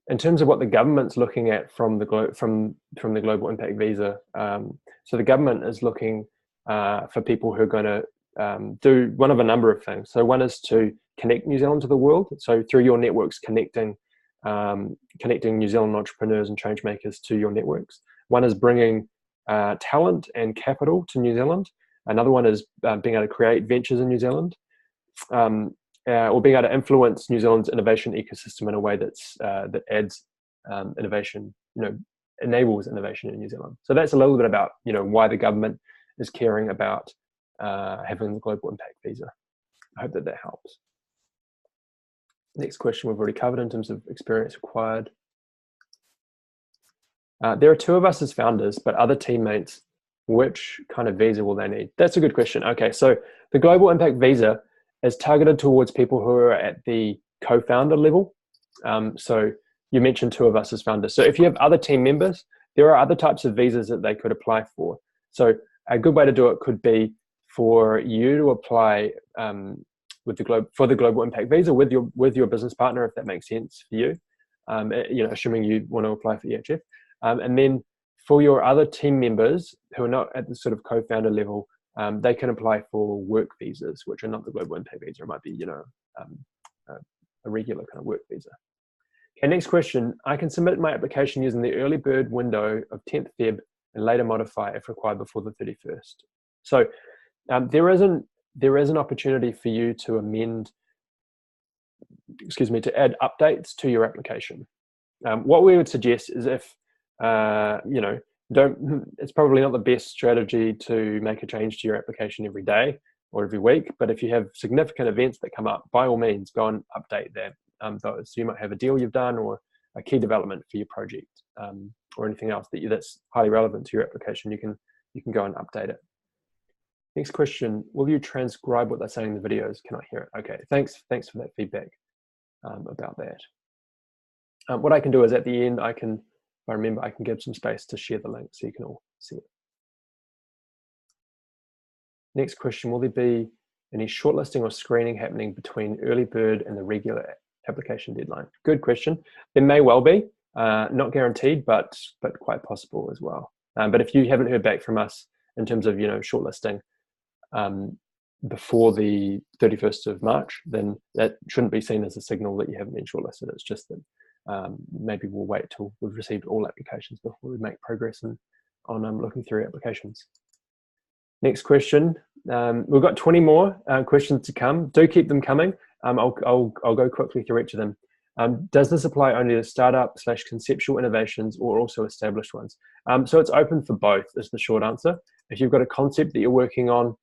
in terms of what the government's looking at from the global impact visa, so the government is looking for people who are going to do one of a number of things. So one is to connect New Zealand to the world. So through your networks, connecting New Zealand entrepreneurs and change makers to your networks. One is bringing talent and capital to New Zealand. Another one is being able to create ventures in New Zealand, or being able to influence New Zealand's innovation ecosystem in a way that adds innovation, enables innovation in New Zealand. So that's a little bit about why the government is caring about having the global impact visa. I hope that helps. Next question we've already covered in terms of experience required. There are two of us as founders, but other teammates. Which kind of visa will they need? That's a good question. Okay, so the global impact visa is targeted towards people who are at the co-founder level. So you mentioned two of us as founders. So if you have other team members, there are other types of visas that they could apply for. So a good way to do it could be for you to apply for the global impact visa with your business partner, if that makes sense for you. Assuming you want to apply for EHF, and then for your other team members who are not at the sort of co-founder level, they can apply for work visas, which are not the global impact visa. It might be, a regular kind of work visa. Okay, next question. I can submit my application using the early bird window of 10th Feb and later modify if required before the 31st. So there is an opportunity for you to to add updates to your application. What we would suggest is if it's probably not the best strategy to make a change to your application every day or every week, but if you have significant events that come up, by all means, go and update those. So you might have a deal you've done or a key development for your project, or anything else that's highly relevant to your application. You can go and update it. Next question, will you transcribe what they're saying in the videos? Can I hear it? Okay, thanks for that feedback about that. What I can do is at the end, if I remember, I can give some space to share the link so you can all see it. Next question, will there be any shortlisting or screening happening between early bird and the regular application deadline? Good question. There may well be, not guaranteed, but quite possible as well. But if you haven't heard back from us in terms of shortlisting before the 31st of March, then that shouldn't be seen as a signal that you haven't been shortlisted. It's just that maybe we'll wait till we've received all applications before we make progress on looking through applications. Next question. We've got 20 more questions to come. Do keep them coming. I'll go quickly through each of them. Does this apply only to startup/conceptual innovations or also established ones? So it's open for both is the short answer. If you've got a concept that you're working on,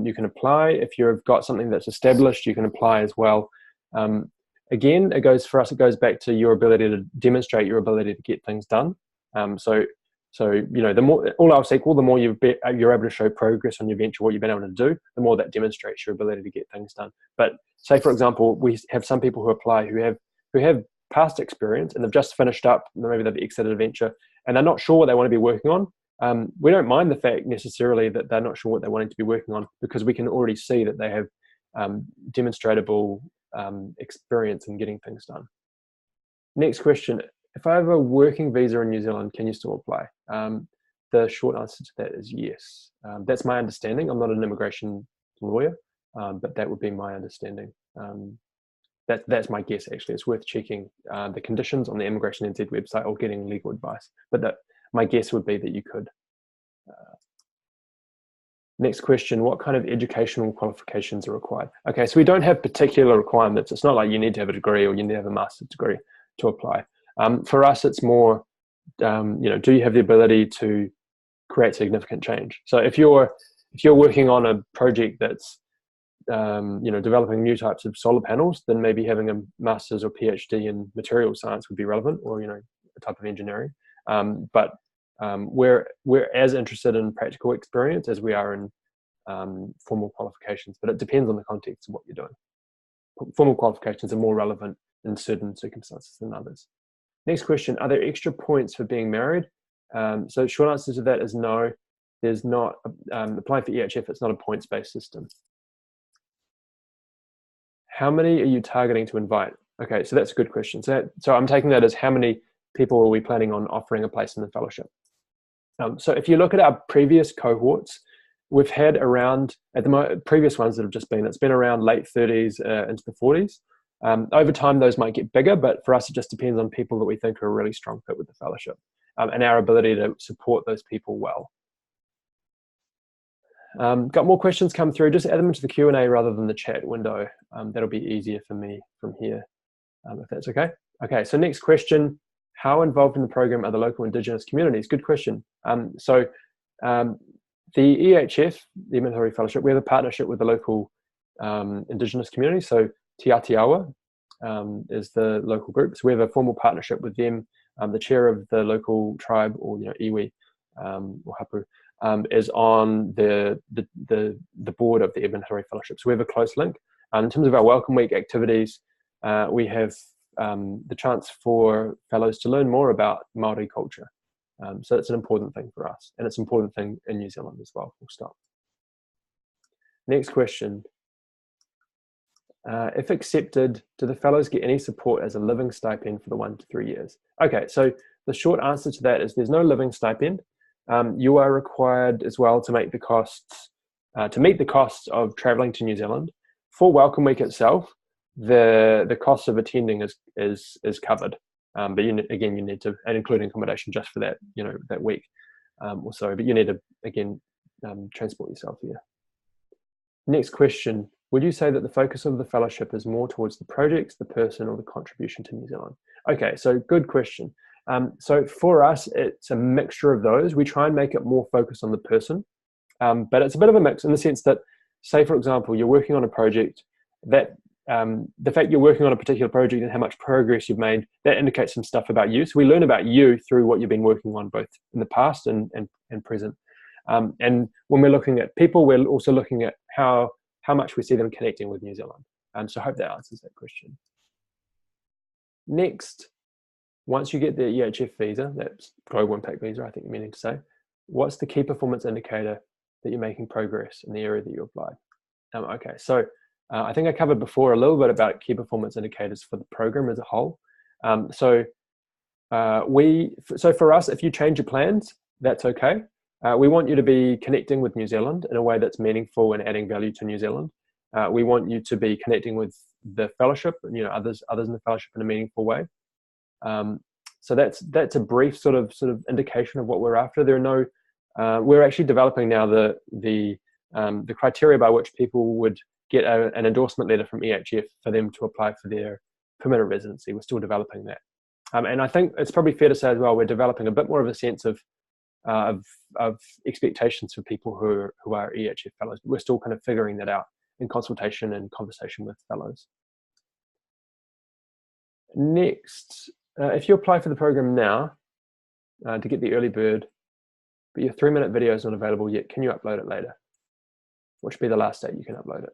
you can apply. If you've got something that's established, you can apply as well. Again, it goes back to your ability to demonstrate your ability to get things done. So you know, the more, all else equal, the more you're able to show progress on your venture, what you've been able to do, the more that demonstrates your ability to get things done. But say, for example, we have some people who apply who have past experience and they've just finished up, maybe they've exited a venture and they're not sure what they want to be working on. We don't mind the fact necessarily that they're not sure what they're wanting to be working on, because we can already see that they have demonstrable experience in getting things done. Next question. If I have a working visa in New Zealand, can you still apply? The short answer to that is yes. That's my understanding. I'm not an immigration lawyer, but that would be my understanding. That's my guess, actually. It's worth checking the conditions on the Immigration NZ website or getting legal advice. But my guess would be that you could. Next question, what kind of educational qualifications are required? Okay, so we don't have particular requirements. It's not like you need to have a degree or you need to have a master's degree to apply. For us, it's more, you know, do you have the ability to create significant change? So if you're working on a project that's, you know, developing new types of solar panels, then maybe having a master's or PhD in material science would be relevant, or, you know, a type of engineering. But we're as interested in practical experience as we are in formal qualifications, but it depends on the context of what you're doing. Formal qualifications are more relevant in certain circumstances than others. Next question, are there extra points for being married? So short answer to that is no. There's not. Applying for EHF, it's not a points-based system. How many are you targeting to invite? Okay, so that's a good question. So I'm taking that as how many people are we planning on offering a place in the fellowship? So if you look at our previous cohorts, we've had around, at the previous ones that have just been, it's been around late 30s into the 40s. Over time, those might get bigger, but for us, it just depends on people that we think are a really strong fit with the fellowship and our ability to support those people well. Got more questions come through. Just add them into the Q&A rather than the chat window. That'll be easier for me from here, if that's okay. Okay, so next question. How involved in the program are the local Indigenous communities? Good question. The EHF, the Edmund Hillary Fellowship, we have a partnership with the local Indigenous community. So Te Atiawa is the local group. So we have a formal partnership with them. The chair of the local tribe, or, you know, iwi or hapu, is on the board of the Edmund Hillary Fellowship. So we have a close link. In terms of our Welcome Week activities, we have the chance for fellows to learn more about Māori culture. So it's an important thing for us, and it's an important thing in New Zealand as well. Full stop. Next question. If accepted, do the fellows get any support as a living stipend for the 1 to 3 years? Okay, so the short answer to that is there's no living stipend. You are required as well to make the costs, to meet the costs of traveling to New Zealand. For Welcome Week itself, the cost of attending is covered. But again, you need to, and including accommodation just for that, you know, that week or so. But you need to, again, transport yourself here. Next question. Would you say that the focus of the fellowship is more towards the projects, the person, or the contribution to New Zealand? Okay, so good question. So for us, it's a mixture of those. We try and make it more focused on the person, but it's a bit of a mix in the sense that, say, for example, you're working on a project that the fact you're working on a particular project and how much progress you've made, that indicates some stuff about you. So we learn about you through what you've been working on, both in the past and present. And when we're looking at people, we're also looking at how much we see them connecting with New Zealand. So I hope that answers that question. Next, once you get the EHF visa, that's Global Impact Visa, I think you're meaning to say, what's the key performance indicator that you're making progress in the area that you applied? Okay, so I think I covered before a little bit about key performance indicators for the program as a whole. So for us, if you change your plans, that's okay. We want you to be connecting with New Zealand in a way that's meaningful and adding value to New Zealand. We want you to be connecting with the fellowship and, you know, others in the fellowship in a meaningful way. So that's a brief sort of indication of what we're after. There are no, we're actually developing now the criteria by which people would get an endorsement letter from EHF for them to apply for their permanent residency. We're still developing that. And I think it's probably fair to say as well, we're developing a bit more of a sense of expectations for people who are EHF fellows. We're still kind of figuring that out in consultation and conversation with fellows. Next, if you apply for the program now, to get the early bird, but your 3-minute video is not available yet. Can you upload it later? What should be the last date you can upload it?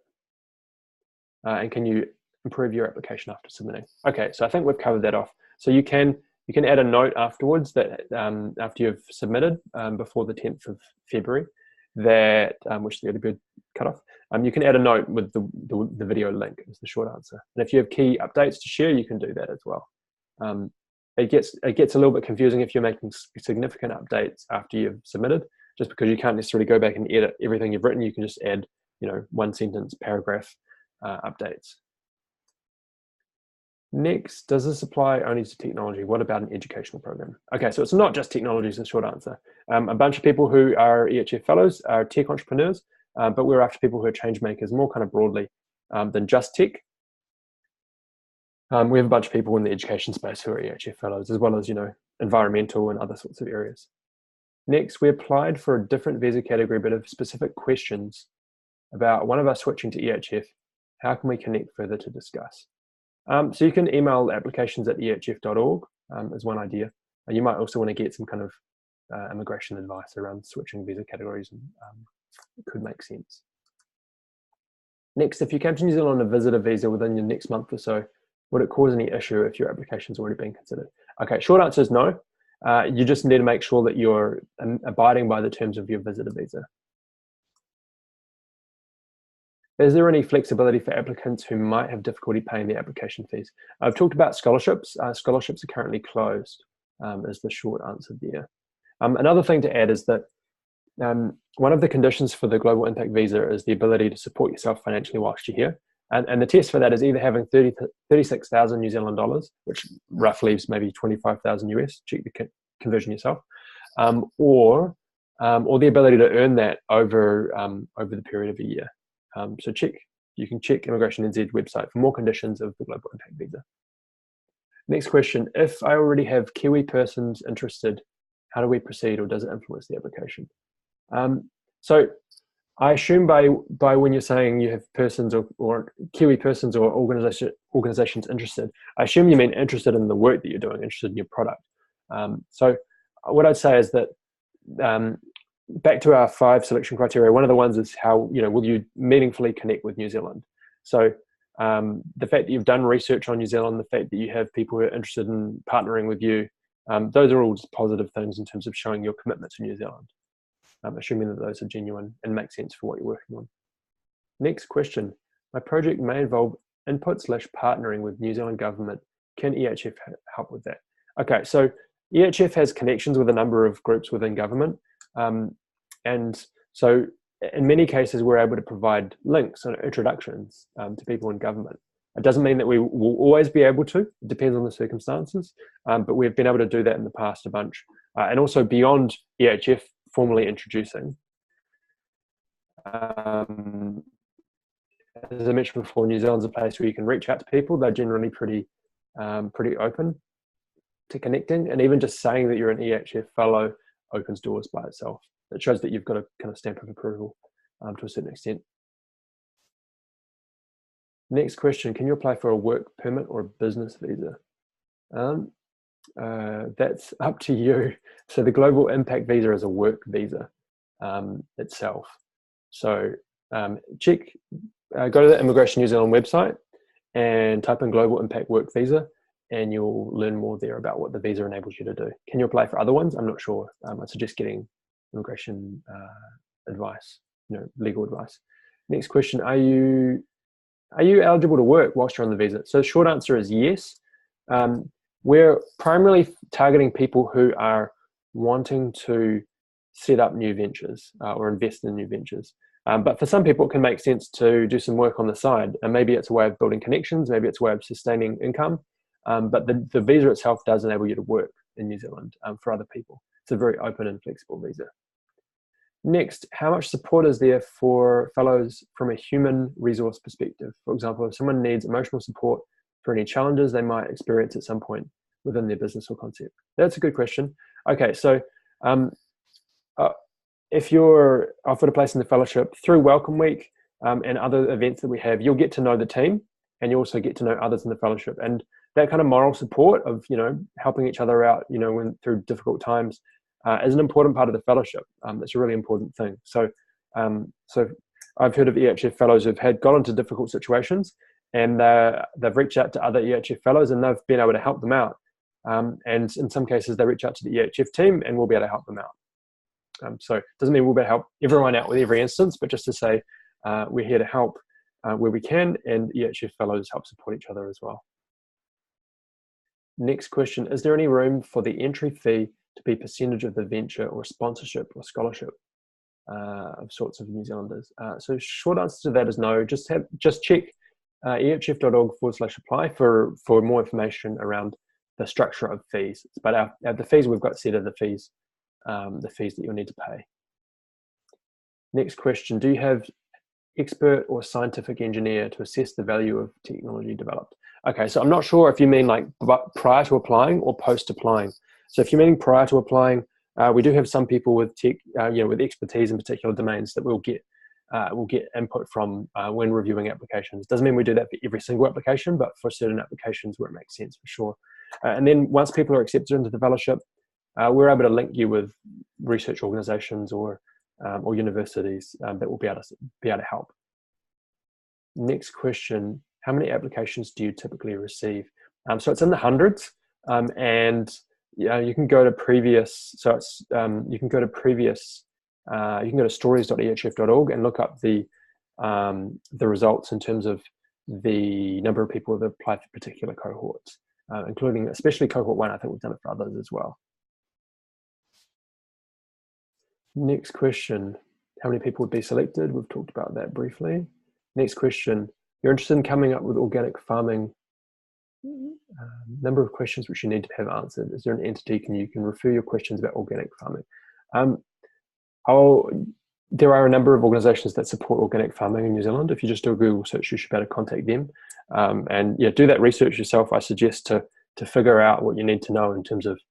And can you improve your application after submitting? Okay, so I think we've covered that off. So you can add a note afterwards that after you've submitted before the 10th of February, that which is the early bird cutoff. You can add a note with the video link is the short answer. And if you have key updates to share, you can do that as well. It gets a little bit confusing if you're making significant updates after you've submitted, just because you can't necessarily go back and edit everything you've written. You can just add, one sentence, paragraph updates. Next, does this apply only to technology? What about an educational program? Okay, so it's not just technology is the short answer. A bunch of people who are EHF fellows are tech entrepreneurs, but we're after people who are change makers more kind of broadly than just tech. We have a bunch of people in the education space who are EHF fellows, as well as, environmental and other sorts of areas. Next, we applied for a different visa category, but have specific questions about one of us switching to EHF. How can we connect further to discuss? So you can email applications at ehf.org is one idea. And you might also want to get some kind of immigration advice around switching visa categories, and it could make sense. Next, if you came to New Zealand on a visitor visa within your next month or so, would it cause any issue if your application's already been considered? Okay, short answer is no. You just need to make sure that you're abiding by the terms of your visitor visa. Is there any flexibility for applicants who might have difficulty paying the application fees? I've talked about scholarships. Scholarships are currently closed, is the short answer there. Another thing to add is that one of the conditions for the Global Impact Visa is the ability to support yourself financially whilst you're here. And the test for that is either having 36,000 New Zealand dollars, which roughly is maybe 25,000 US, check the conversion yourself, or the ability to earn that over the period of a year. So you can check Immigration NZ website for more conditions of the Global Impact Visa. Next question, if I already have Kiwi persons interested, how do we proceed, or does it influence the application? So I assume by when you're saying you have persons or Kiwi persons or organizations interested, I assume you mean interested in the work that you're doing, interested in your product. So what I'd say is that back to our 5 selection criteria, one of the ones is how, will you meaningfully connect with New Zealand? So the fact that you've done research on New Zealand, the fact that you have people who are interested in partnering with you, those are all just positive things in terms of showing your commitment to New Zealand, assuming that those are genuine and make sense for what you're working on. Next question, my project may involve input/partnering with New Zealand government. Can EHF help with that? Okay, so EHF has connections with a number of groups within government. And so in many cases, we're able to provide links and introductions to people in government. It doesn't mean that we will always be able to, it depends on the circumstances, but we've been able to do that in the past a bunch. And also beyond EHF formally introducing. As I mentioned before, New Zealand's a place where you can reach out to people. They're generally pretty open to connecting, and even just saying that you're an EHF fellow opens doors by itself. It shows that you've got a kind of stamp of approval to a certain extent. Next question, can you apply for a work permit or a business visa? That's up to you. So the Global Impact Visa is a work visa itself. So go to the Immigration New Zealand website and type in Global Impact Work Visa, and you'll learn more there about what the visa enables you to do. Can you apply for other ones? I'm not sure. I suggest getting immigration advice, legal advice. Next question, are you eligible to work whilst you're on the visa? So the short answer is yes. We're primarily targeting people who are wanting to set up new ventures or invest in new ventures. But for some people, it can make sense to do some work on the side. And maybe it's a way of building connections, maybe it's a way of sustaining income. But the visa itself does enable you to work in New Zealand for other people. It's a very open and flexible visa. Next, how much support is there for fellows from a human resource perspective? For example, if someone needs emotional support for any challenges they might experience at some point within their business or concept. That's a good question. Okay, so if you're offered a place in the fellowship through Welcome Week and other events that we have, you'll get to know the team. and you also get to know others in the fellowship. And that kind of moral support of, helping each other out, through difficult times is an important part of the fellowship. It's a really important thing. So I've heard of EHF fellows who've got into difficult situations, and they've reached out to other EHF fellows, and they've been able to help them out. And in some cases, they reach out to the EHF team, and we'll be able to help them out. So it doesn't mean we'll be able to help everyone out with every instance, but just to say we're here to help where we can, and EHF fellows help support each other as well. Next question, is there any room for the entry fee to be percentage of the venture or sponsorship or scholarship of sorts of New Zealanders? So short answer to that is no. Just check ehf.org/apply for more information around the structure of fees. But the fees we've got set are the fees that you'll need to pay. Next question, do you have expert or scientific engineer to assess the value of technology developed? Okay, so I'm not sure if you mean like prior to applying or post applying. So if you're meaning prior to applying, we do have some people with tech, with expertise in particular domains that we'll get input from when reviewing applications. Doesn't mean we do that for every single application, but for certain applications where it makes sense, for sure. And then once people are accepted into the fellowship, we're able to link you with research organizations or universities that will be able to help. Next question, how many applications do you typically receive? So it's in the hundreds, and you can go to previous, so it's you can go to stories.ehf.org and look up the results in terms of the number of people that have applied for particular cohorts, including especially cohort 1. I think we've done it for others as well. Next question, how many people would be selected? We've talked about that briefly. Next question, you're interested in coming up with organic farming. Number of questions which you need to have answered. Is there an entity you can refer your questions about organic farming? There are a number of organizations that support organic farming in New Zealand. If you just do a Google search, you should be able to contact them. And do that research yourself. I suggest to figure out what you need to know in terms of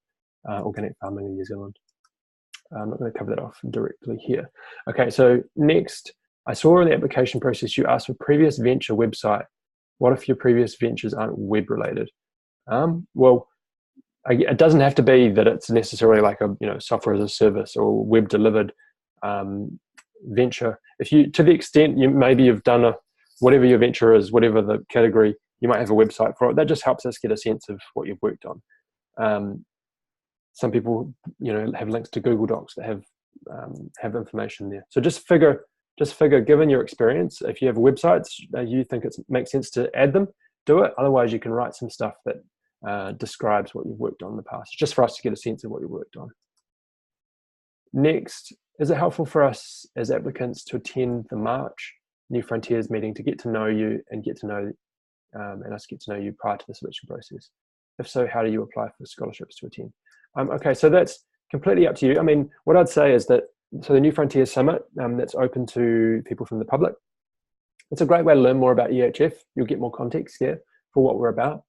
organic farming in New Zealand. I'm not going to cover that off directly here. Okay, so next, I saw in the application process you asked for previous venture website. What if your previous ventures aren't web related? Well, it doesn't have to be that it's necessarily like a software as a service or web delivered venture. If you, to the extent you've done whatever your venture is, whatever the category, you might have a website for it. That just helps us get a sense of what you've worked on. Some people, have links to Google Docs that have information there. So just figure, given your experience, if you have websites, you think it makes sense to add them, do it. Otherwise, you can write some stuff that describes what you've worked on in the past, just for us to get a sense of what you worked on. Next, is it helpful for us as applicants to attend the March New Frontiers meeting to get to know you and and us get to know you prior to the selection process? If so, how do you apply for scholarships to attend? Okay, so that's completely up to you. I mean, what I'd say is that, so the New Frontiers Summit, that's open to people from the public. It's a great way to learn more about EHF. You'll get more context here for what we're about.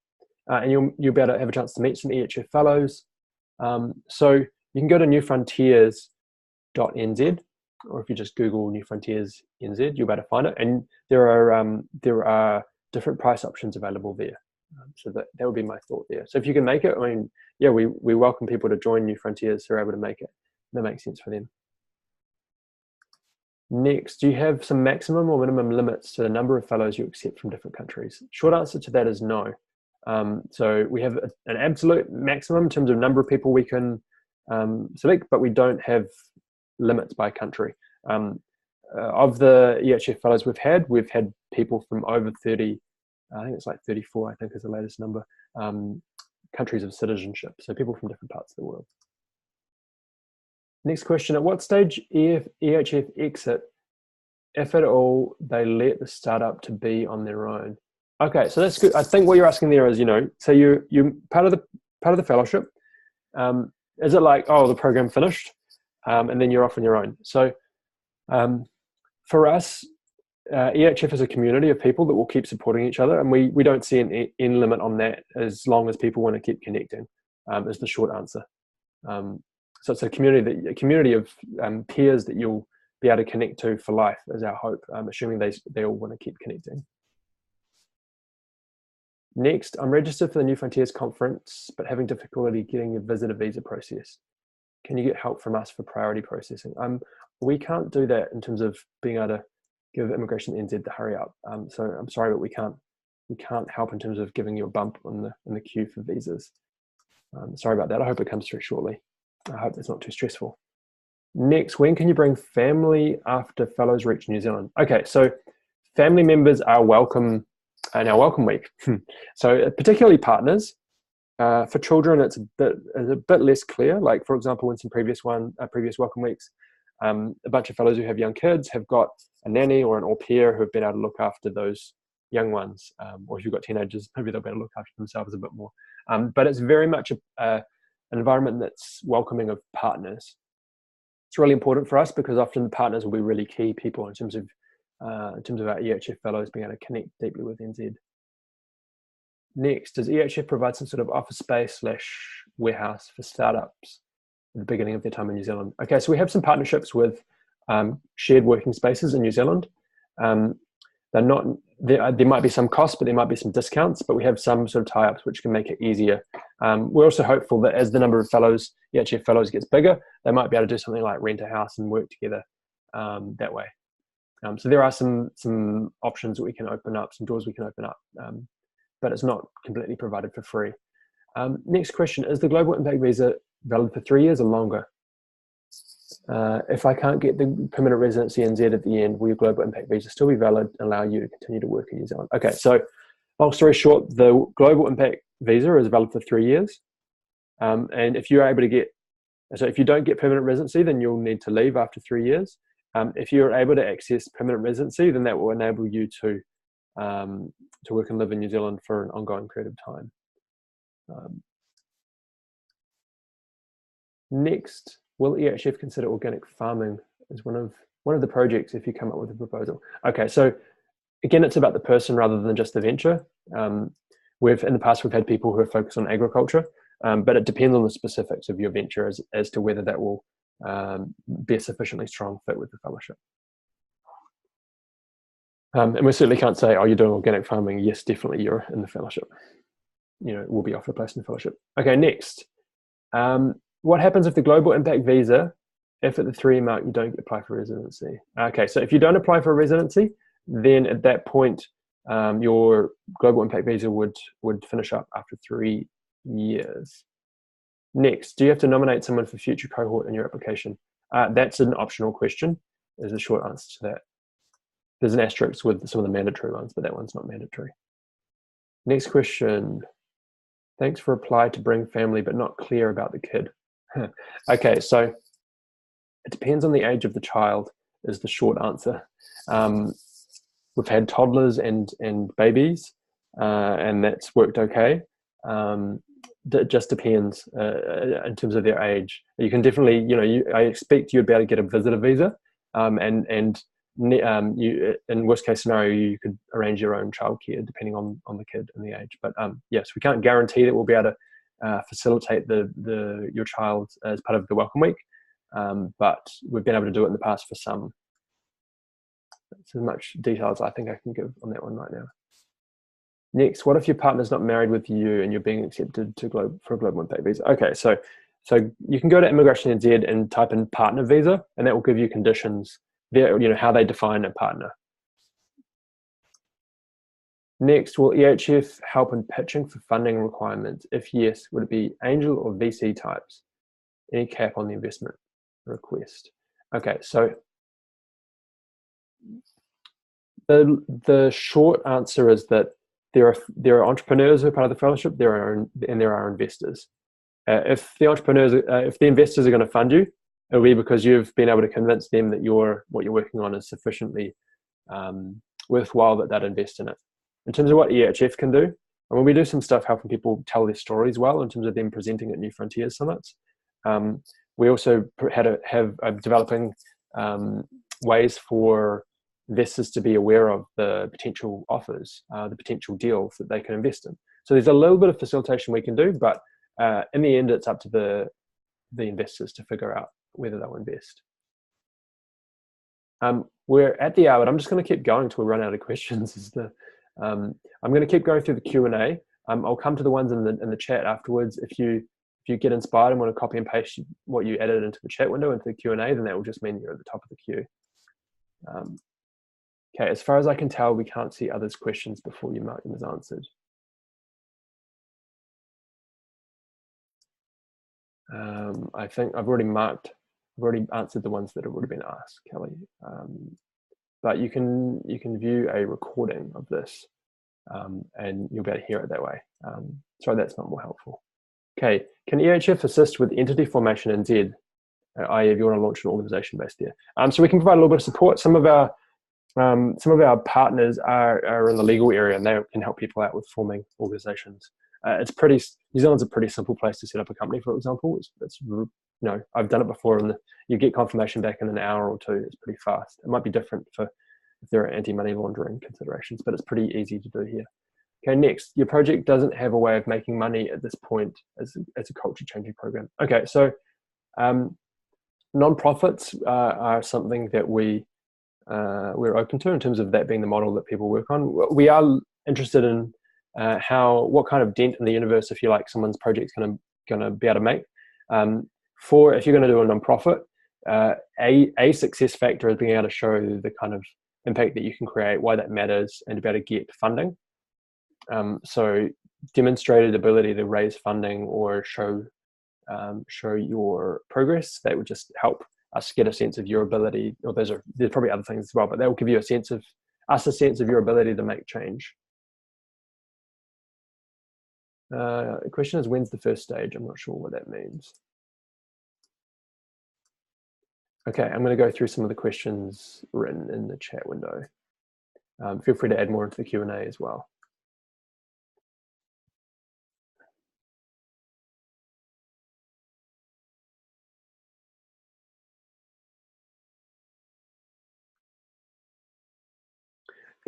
And you'll be able to have a chance to meet some EHF fellows. So you can go to newfrontiers.nz, or if you just Google New Frontiers NZ, you'll be able to find it. And there are different price options available there. So that would be my thought there. So if you can make it, I mean, yeah, we welcome people to join New Frontiers who are able to make it. That makes sense for them. Next, do you have some maximum or minimum limits to the number of fellows you accept from different countries? Short answer to that is no. So we have an absolute maximum in terms of number of people we can select, but we don't have limits by country. Of the EHF fellows we've had people from over 30, I think it's like 34, I think is the latest number, countries of citizenship. So people from different parts of the world. Next question, at what stage EHF exit, if at all, they let the startup to be on their own? Okay, so that's good. I think what you're asking there is, so you're part of the fellowship. Is it like, oh, the program finished, and then you're off on your own? So for us, EHF is a community of people that will keep supporting each other, and we don't see an end limit on that as long as people want to keep connecting, is the short answer. So it's a community of peers that you'll be able to connect to for life is our hope, assuming they all want to keep connecting. Next, I'm registered for the New Frontiers conference, but having difficulty getting a visitor visa process. Can you get help from us for priority processing? We can't do that in terms of being able to give Immigration NZ to hurry up. So I'm sorry, but we can't help in terms of giving you a bump in the queue for visas. Sorry about that. I hope it comes through shortly. I hope it's not too stressful. Next, when can you bring family after fellows reach New Zealand? Okay, so family members are welcome in our welcome week. So particularly partners. For children, it's a bit less clear. Like, for example, in some previous welcome weeks, a bunch of fellows who have young kids have got a nanny or an au pair who have been able to look after those young ones. Or if you've got teenagers, maybe they'll be able to look after themselves a bit more. But it's very much an environment that's welcoming of partners. It's really important for us because often the partners will be really key people in terms of our EHF fellows being able to connect deeply with NZ. Next, does EHF provide some sort of office space / warehouse for startups at the beginning of their time in New Zealand? Okay, so we have some partnerships with shared working spaces in New Zealand. They're not, there might be some costs, but there might be some discounts, but we have some sort of tie-ups which can make it easier. We're also hopeful that as the number of fellows, EHF fellows gets bigger, they might be able to do something like rent a house and work together that way. So there are some options that we can open up, some doors we can open up, but it's not completely provided for free. Next question, is the Global Impact Visa valid for 3 years or longer? If I can't get the permanent residency NZ at the end, will your Global Impact Visa still be valid and allow you to continue to work in New Zealand? Okay, so long story short, the Global Impact Visa is valid for 3 years. And if you're able to get, so if you don't get permanent residency, then you'll need to leave after 3 years. If you're able to access permanent residency, then that will enable you to work and live in New Zealand for an ongoing period of time. Next, will EHF consider organic farming as one of the projects if you come up with a proposal? Okay, so again, it's about the person rather than just the venture. In the past, we've had people who are focused on agriculture, but it depends on the specifics of your venture as to whether that will be a sufficiently strong fit with the fellowship. And we certainly can't say, oh, you're doing organic farming. Yes, definitely you're in the fellowship. You know, we'll be offered a place in the fellowship. Okay, next. What happens if the Global Impact Visa, if at the 3-year mark you don't apply for residency? Okay, so if you don't apply for a residency, then at that point, your Global Impact Visa would finish up after 3 years. Next, do you have to nominate someone for future cohort in your application? That's an optional question, is the short answer to that. There's an asterisk with some of the mandatory ones, but that one's not mandatory. Next question. Thanks for reply to bring family, but not clear about the kid. Okay, so it depends on the age of the child is the short answer. We've had toddlers and babies, and that's worked okay. It just depends in terms of their age. You can definitely, I expect you'd be able to get a visitor visa, and you, in worst case scenario, you could arrange your own childcare depending on the kid and the age. But yes, we can't guarantee that we'll be able to facilitate your child as part of the welcome week, but we've been able to do it in the past for some. That's as much detail as I think I can give on that one right now. Next, what if your partner's not married with you and you're being accepted for a Global Impact Visa? Okay, so you can go to Immigration NZ and type in partner visa, and that will give you conditions there, how they define a partner. Next, will EHF help in pitching for funding requirements? If yes, would it be angel or VC types? Any cap on the investment request? Okay, so the short answer is that there are entrepreneurs who are part of the fellowship, and there are investors. If the investors are going to fund you, it'll be because you've been able to convince them that what you're working on is sufficiently worthwhile that they'd invest in it. In terms of what EHF can do, and when we do some stuff helping people tell their stories well, in terms of them presenting at New Frontiers summits, we also have developing ways for investors to be aware of the potential offers, the potential deals that they can invest in. So there's a little bit of facilitation we can do, but in the end, it's up to the investors to figure out whether they'll invest. We're at the hour, but I'm just going to keep going until we run out of questions. I'm going to keep going through the Q&A. I'll come to the ones in the chat afterwards. If you get inspired and want to copy and paste what you added into the chat window into the Q&A, then that will just mean you're at the top of the queue. Okay, as far as I can tell, we can't see others' questions before you mark them as answered. I think I've already answered the ones that have already been asked, Kelly. But you can view a recording of this, and you'll be able to hear it that way. Sorry, that's not more helpful. Okay, can EHF assist with entity formation in Z, i.e. if you want to launch an organization based there? So we can provide a little bit of support. Some of our partners are in the legal area, and they can help people out with forming organizations. New Zealand's a pretty simple place to set up a company, for example. It's I've done it before, and you get confirmation back in an hour or two. It's pretty fast. It might be different if there are anti-money laundering considerations, but it's pretty easy to do here. Okay, next, your project doesn't have a way of making money at this point as a culture changing program. Okay, so non-profits are something that we're open to in terms of that being the model that people work on. We are interested in what kind of dent in the universe, if you like, someone's project's going to be able to make. If you're going to do a non-profit, a success factor is being able to show the kind of impact that you can create, why that matters, and to be able to get funding. So demonstrated ability to raise funding or show your progress, that would just help us get a sense of your ability. Or there's probably other things as well, but that will give you a sense of your ability to make change. The question is, when's the first stage? I'm not sure what that means. Okay, I'm going to go through some of the questions written in the chat window. Feel free to add more into the Q&A as well.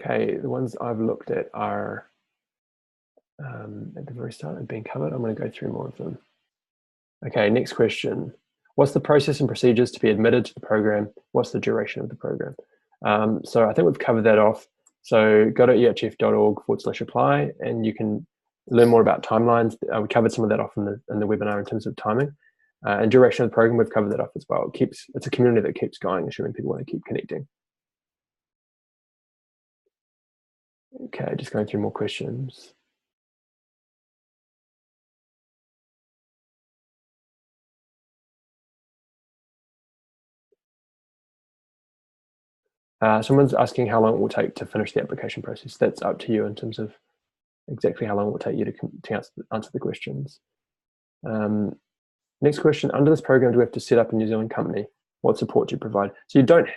Okay, the ones I've looked at are at the very start have been covered. I'm going to go through more of them. Okay, next question. What's the process and procedures to be admitted to the program? What's the duration of the program? So I think we've covered that off. So go to ehf.org/apply and you can learn more about timelines. We covered some of that off in the webinar in terms of timing. And duration of the program, we've covered that off as well. It's a community that keeps going, assuming people want to keep connecting. Okay, just going through more questions. Someone's asking how long it will take to finish the application process. That's up to you in terms of exactly how long it will take you to answer the questions. Next question, under this program, do we have to set up a New Zealand company? What support do you provide? So you don't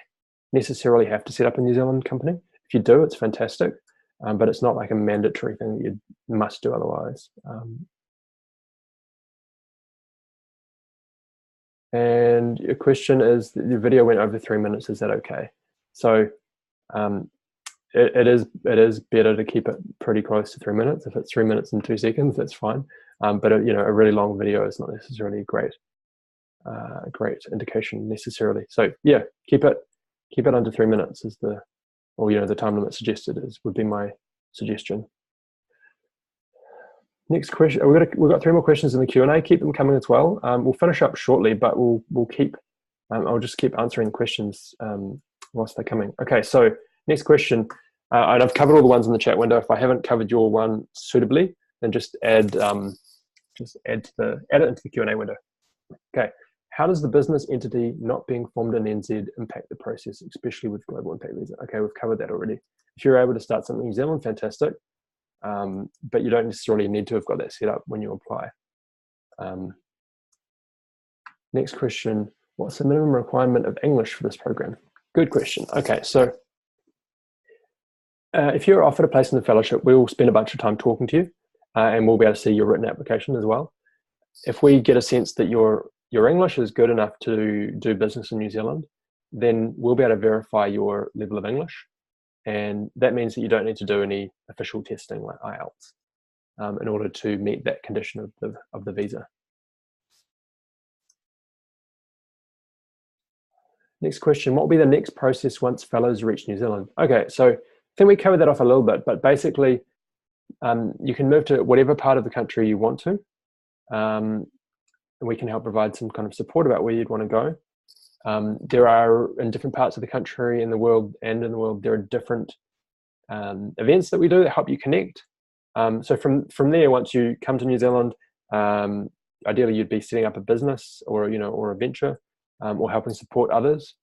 necessarily have to set up a New Zealand company. If you do, it's fantastic, but it's not like a mandatory thing that you must do otherwise. And your question is, the video went over 3 minutes, is that okay? So it is better to keep it pretty close to 3 minutes. If it's 3 minutes and 2 seconds, that's fine. But a really long video is not necessarily a great indication necessarily. So yeah, keep it under 3 minutes is the time limit suggested would be my suggestion. Next question. We've got 3 more questions in the Q&A. Keep them coming as well. We'll finish up shortly, but we'll keep. I'll just keep answering questions whilst they're coming. Okay, so next question, and I've covered all the ones in the chat window. If I haven't covered your one suitably, then just add it into the Q&A window. Okay, how does the business entity not being formed in NZ impact the process, especially with global impact visa? Okay, we've covered that already. If you're able to start something in New Zealand, fantastic, but you don't necessarily need to have got that set up when you apply. Next question, what's the minimum requirement of English for this program? Good question. Okay, so if you're offered a place in the fellowship, we'll spend a bunch of time talking to you, and we'll be able to see your written application as well. If we get a sense that your English is good enough to do business in New Zealand, then we'll be able to verify your level of English, and that means that you don't need to do any official testing like IELTS in order to meet that condition of the visa. Next question, what will be the next process once fellows reach New Zealand? Okay, so I think we covered that off a little bit, but basically You can move to whatever part of the country you want to, and we can help provide some kind of support about where you'd want to go. There are, in different parts of the country, in the world, there are different events that we do that help you connect. So from there, once you come to New Zealand, ideally you'd be setting up a business or a venture, or helping support others,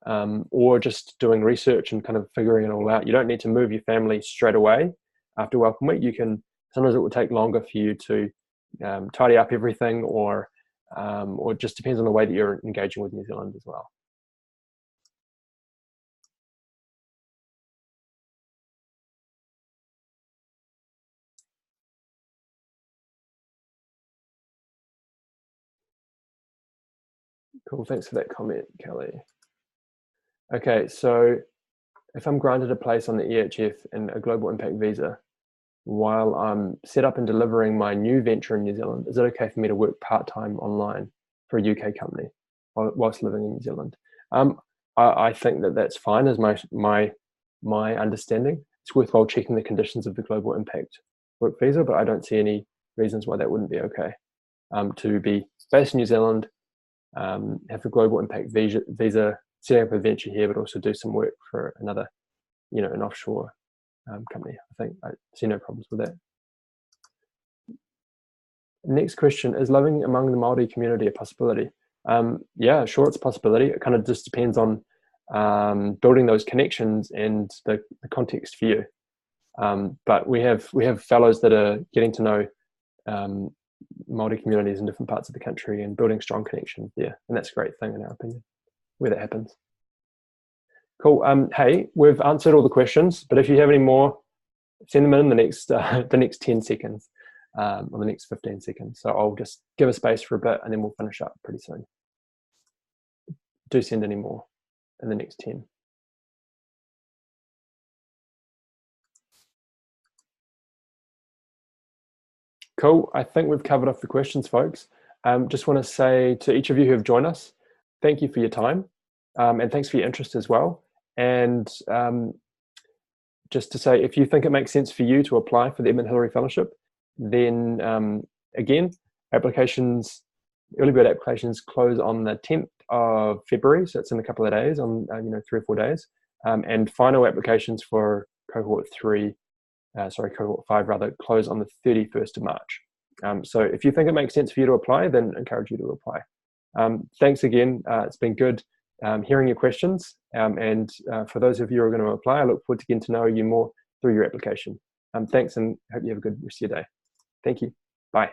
or just doing research and kind of figuring it all out. You don't need to move your family straight away after Welcome Week. Sometimes it will take longer for you to tidy up everything, or it just depends on the way that you're engaging with New Zealand as well. Cool, thanks for that comment, Kelly. Okay, so if I'm granted a place on the EHF and a global impact visa while I'm set up and delivering my new venture in New Zealand, is it okay for me to work part-time online for a UK company whilst living in New Zealand? I think that that's fine, as my understanding. It's worthwhile checking the conditions of the global impact work visa, but I don't see any reasons why that wouldn't be okay. To be based in New Zealand, have a global impact visa, setting up a venture here, but also do some work for another, an offshore company. I think I see no problems with that. Next question, is living among the Māori community a possibility? Yeah, sure, it's a possibility. It kind of just depends on building those connections and the context for you. But we have fellows that are getting to know Māori communities in different parts of the country and building strong connections there, and that's a great thing in our opinion, where that happens. Cool. Hey, we've answered all the questions, but if you have any more, send them in the next 10 seconds, or the next 15 seconds. So I'll just give a space for a bit and then we'll finish up pretty soon. Do send any more in the next 10. Cool. I think we've covered off the questions, folks. Just want to say to each of you who have joined us, thank you for your time, and thanks for your interest as well. And just to say, if you think it makes sense for you to apply for the Edmund Hillary Fellowship, then again, early bird applications close on the 10th of February, so it's in a couple of days, on 3 or 4 days, and final applications for cohort 5 rather, close on the 31st of March. So if you think it makes sense for you to apply, then I encourage you to apply. Thanks again. It's been good hearing your questions. And for those of you who are going to apply, I look forward to getting to know you more through your application. Thanks, and hope you have a good rest of your day. Thank you. Bye.